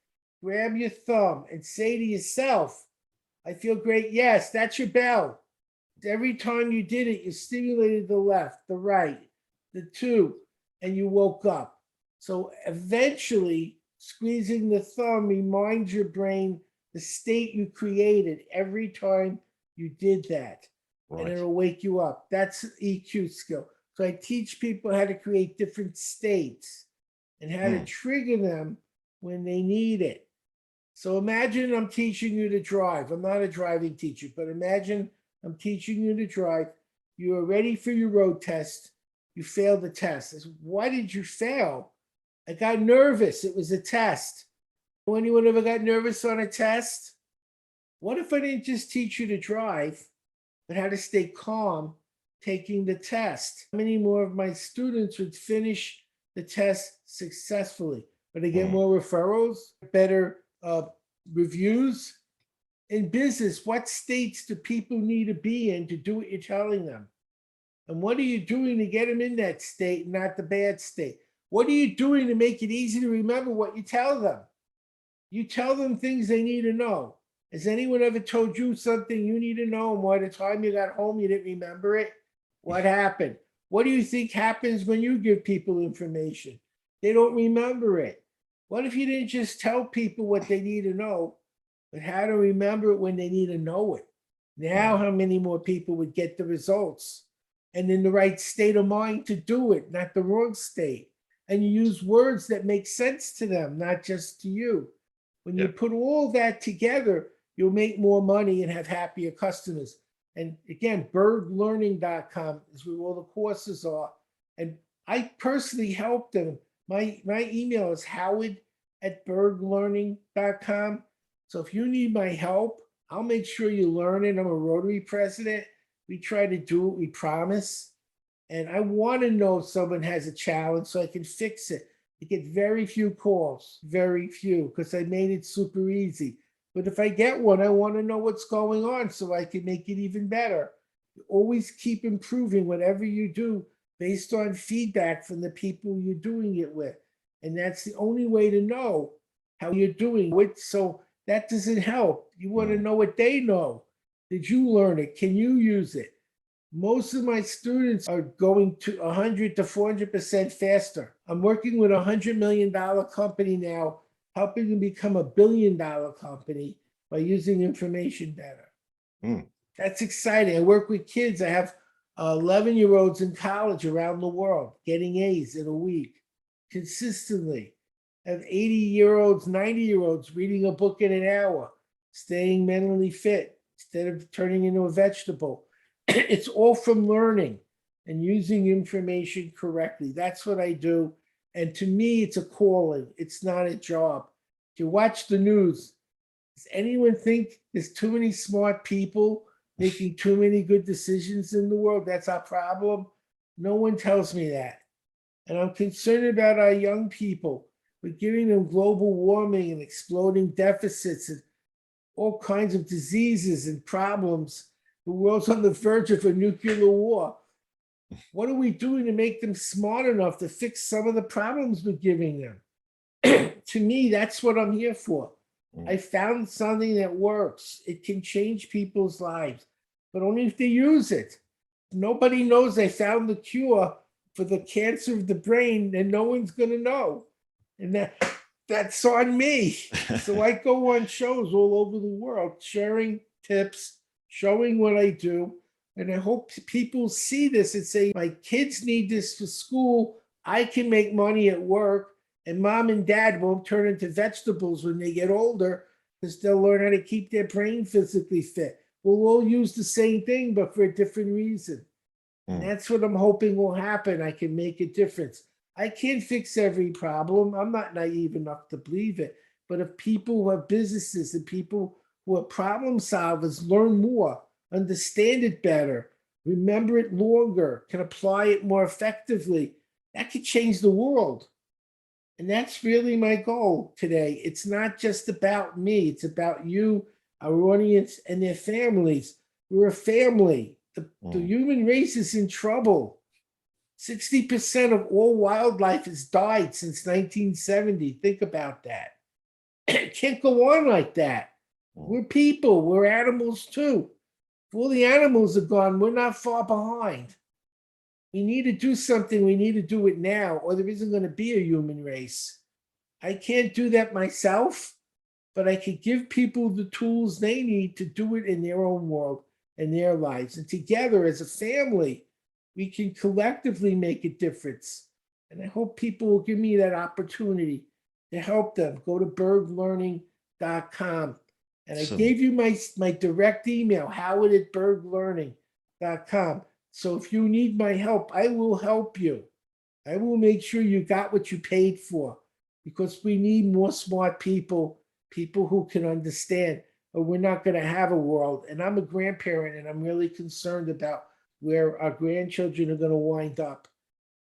Grab your thumb and say to yourself, I feel great. Yes, that's your bell. Every time you did it, you stimulated the left, the right, the 2, and you woke up. So eventually, squeezing the thumb reminds your brain the state you created every time you did that. Right. And it'll wake you up. That's an EQ skill. So I teach people how to create different states and how to trigger them when they need it. So imagine I'm teaching you to drive. I'm not a driving teacher, but imagine I'm teaching you to drive. You are ready for your road test. You failed the test. I said, why did you fail? I got nervous. It was a test. Anyone ever got nervous on a test? What if I didn't just teach you to drive, but how to stay calm taking the test? How many more of my students would finish the test successfully? Would they get more referrals, better reviews? In business, what states do people need to be in to do what you're telling them? And what are you doing to get them in that state, not the bad state? What are you doing to make it easy to remember what you tell them? You tell them things they need to know. Has anyone ever told you something you need to know, and by the time you got home, you didn't remember it? What happened? What do you think happens when you give people information? They don't remember it. What if you didn't just tell people what they need to know, but how to remember it when they need to know it? Now, how many more people would get the results and in the right state of mind to do it, not the wrong state? And you use words that make sense to them, not just to you. When you put all that together, you'll make more money and have happier customers. And again, berglearning.com is where all the courses are. And I personally help them. My email is howard@berglearning.com. So if you need my help, I'll make sure you learn it. I'm a Rotary president. We try to do what we promise. And I want to know if someone has a challenge so I can fix it. I get very few calls, very few, because I made it super easy. But if I get one, I want to know what's going on so I can make it even better. Always keep improving whatever you do based on feedback from the people you're doing it with. And that's the only way to know how you're doing it. So that doesn't help. You want to know what they know. Did you learn it? Can you use it? Most of my students are going to 100 to 400% faster. I'm working with a $100 million company now, helping them become a $1 billion company by using information better. That's exciting. I work with kids. I have 11-year-olds in college around the world getting A's in a week consistently. I have 80-year-olds, 90-year-olds reading a book in an hour, staying mentally fit instead of turning into a vegetable. It's all from learning and using information correctly. That's what I do. And to me, it's a calling. It's not a job. If you watch the news, does anyone think there's too many smart people making too many good decisions in the world? That's our problem. No one tells me that. And I'm concerned about our young people. We're giving them global warming and exploding deficits and all kinds of diseases and problems. The world's on the verge of a nuclear war. What are we doing to make them smart enough to fix some of the problems we're giving them? To me, that's what I'm here for. I found something that works. It can change people's lives, but only if they use it. Nobody knows they found the cure for the cancer of the brain, and no one's going to know. And that's on me. So I go on shows all over the world, sharing tips, showing what I do. And I hope people see this and say, my kids need this for school. I can make money at work. And mom and dad won't turn into vegetables when they get older because they'll learn how to keep their brain physically fit. We'll all use the same thing, but for a different reason. And that's what I'm hoping will happen. I can make a difference. I can't fix every problem. I'm not naive enough to believe it. But if people who have businesses and people who are problem solvers learn more, understand it better, remember it longer, can apply it more effectively, that could change the world. And that's really my goal today. It's not just about me, it's about you, our audience, and their families. We're a family. The human race is in trouble. 60% of all wildlife has died since 1970. Think about that. It can't go on like that. We're people, we're animals too. If all the animals are gone, we're not far behind. We need to do something. We need to do it now, or there isn't going to be a human race. I can't do that myself, but I can give people the tools they need to do it in their own world and their lives. And together as a family, we can collectively make a difference. And I hope people will give me that opportunity to help them. Go to berglearning.com. And I gave you my direct email, howard@berglearning.com. So if you need my help, I will help you. I will make sure you got what you paid for, because we need more smart people, people who can understand, or we're not going to have a world. And I'm a grandparent, and I'm really concerned about where our grandchildren are going to wind up.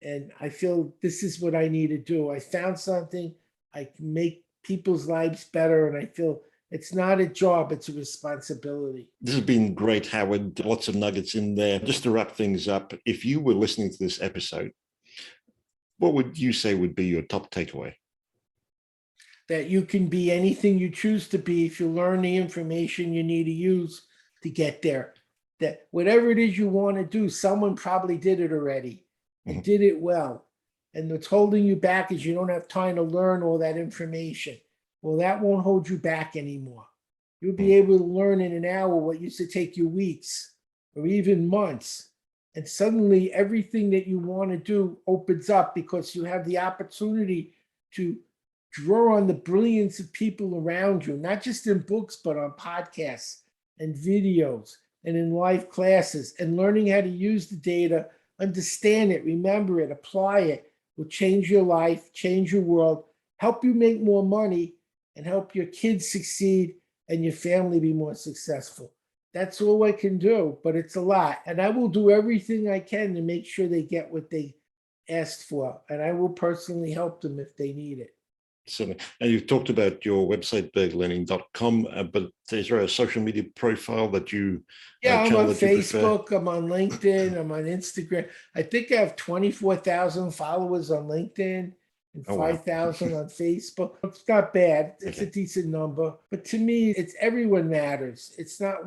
And I feel this is what I need to do. I found something. I can make people's lives better, and I feel it's not a job, it's a responsibility. This has been great, Howard. Lots of nuggets in there. Just to wrap things up, if you were listening to this episode, what would you say would be your top takeaway? That you can be anything you choose to be if you learn the information you need to use to get there. That whatever it is you want to do, someone probably did it already and did it well. And what's holding you back is you don't have time to learn all that information. Well, that won't hold you back anymore. You'll be able to learn in an hour what used to take you weeks or even months. And suddenly everything that you want to do opens up because you have the opportunity to draw on the brilliance of people around you, not just in books, but on podcasts and videos and in live classes, and learning how to use the data, understand it, remember it, apply it will change your life, change your world, help you make more money, and help your kids succeed and your family be more successful. That's all I can do, but it's a lot. And I will do everything I can to make sure they get what they asked for. And I will personally help them if they need it. Certainly. And you've talked about your website, berglearning.com, but is there a social media profile that you I'm on Facebook, I'm on LinkedIn, I'm on Instagram. I think I have 24,000 followers on LinkedIn and 5,000 on Facebook. It's not bad. It's a decent number. But to me, it's everyone matters. It's not,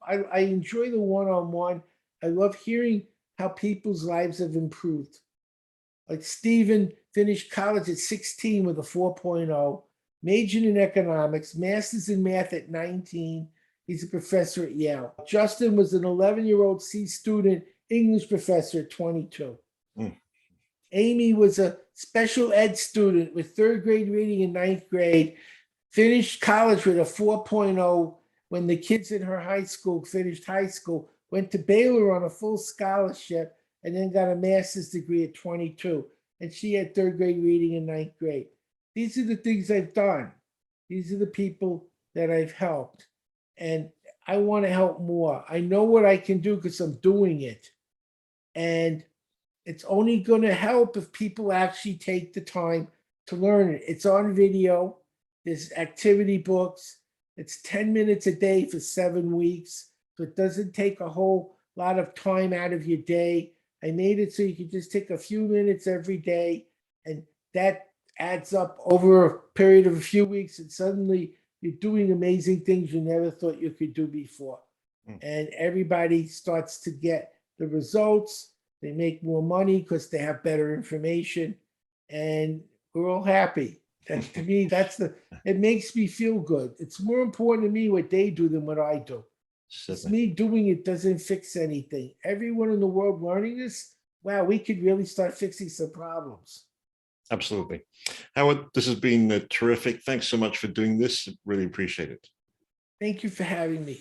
I enjoy the one-on-one. I love hearing how people's lives have improved. Like Stephen finished college at 16 with a 4.0, majored in economics, master's in math at 19. He's a professor at Yale. Justin was an 11-year-old C student, English professor at 22. Amy was a special ed student with third grade reading in ninth grade, finished college with a 4.0 when the kids in her high school finished high school, went to Baylor on a full scholarship, and then got a master's degree at 22. And she had third grade reading in ninth grade. These are the things I've done. These are the people that I've helped. And I want to help more. I know what I can do because I'm doing it. And it's only going to help if people actually take the time to learn it. It's on video. There's activity books. It's 10 minutes a day for 7 weeks. So it doesn't take a whole lot of time out of your day. I made it so you could just take a few minutes every day, and that adds up over a period of a few weeks, and suddenly you're doing amazing things you never thought you could do before. And everybody starts to get the results. They make more money because they have better information, and we're all happy. And to me, it makes me feel good. It's more important to me what they do than what I do. It's me doing it doesn't fix anything. Everyone in the world learning this, wow, we could really start fixing some problems. Absolutely. Howard, this has been terrific. Thanks so much for doing this. Really appreciate it. Thank you for having me.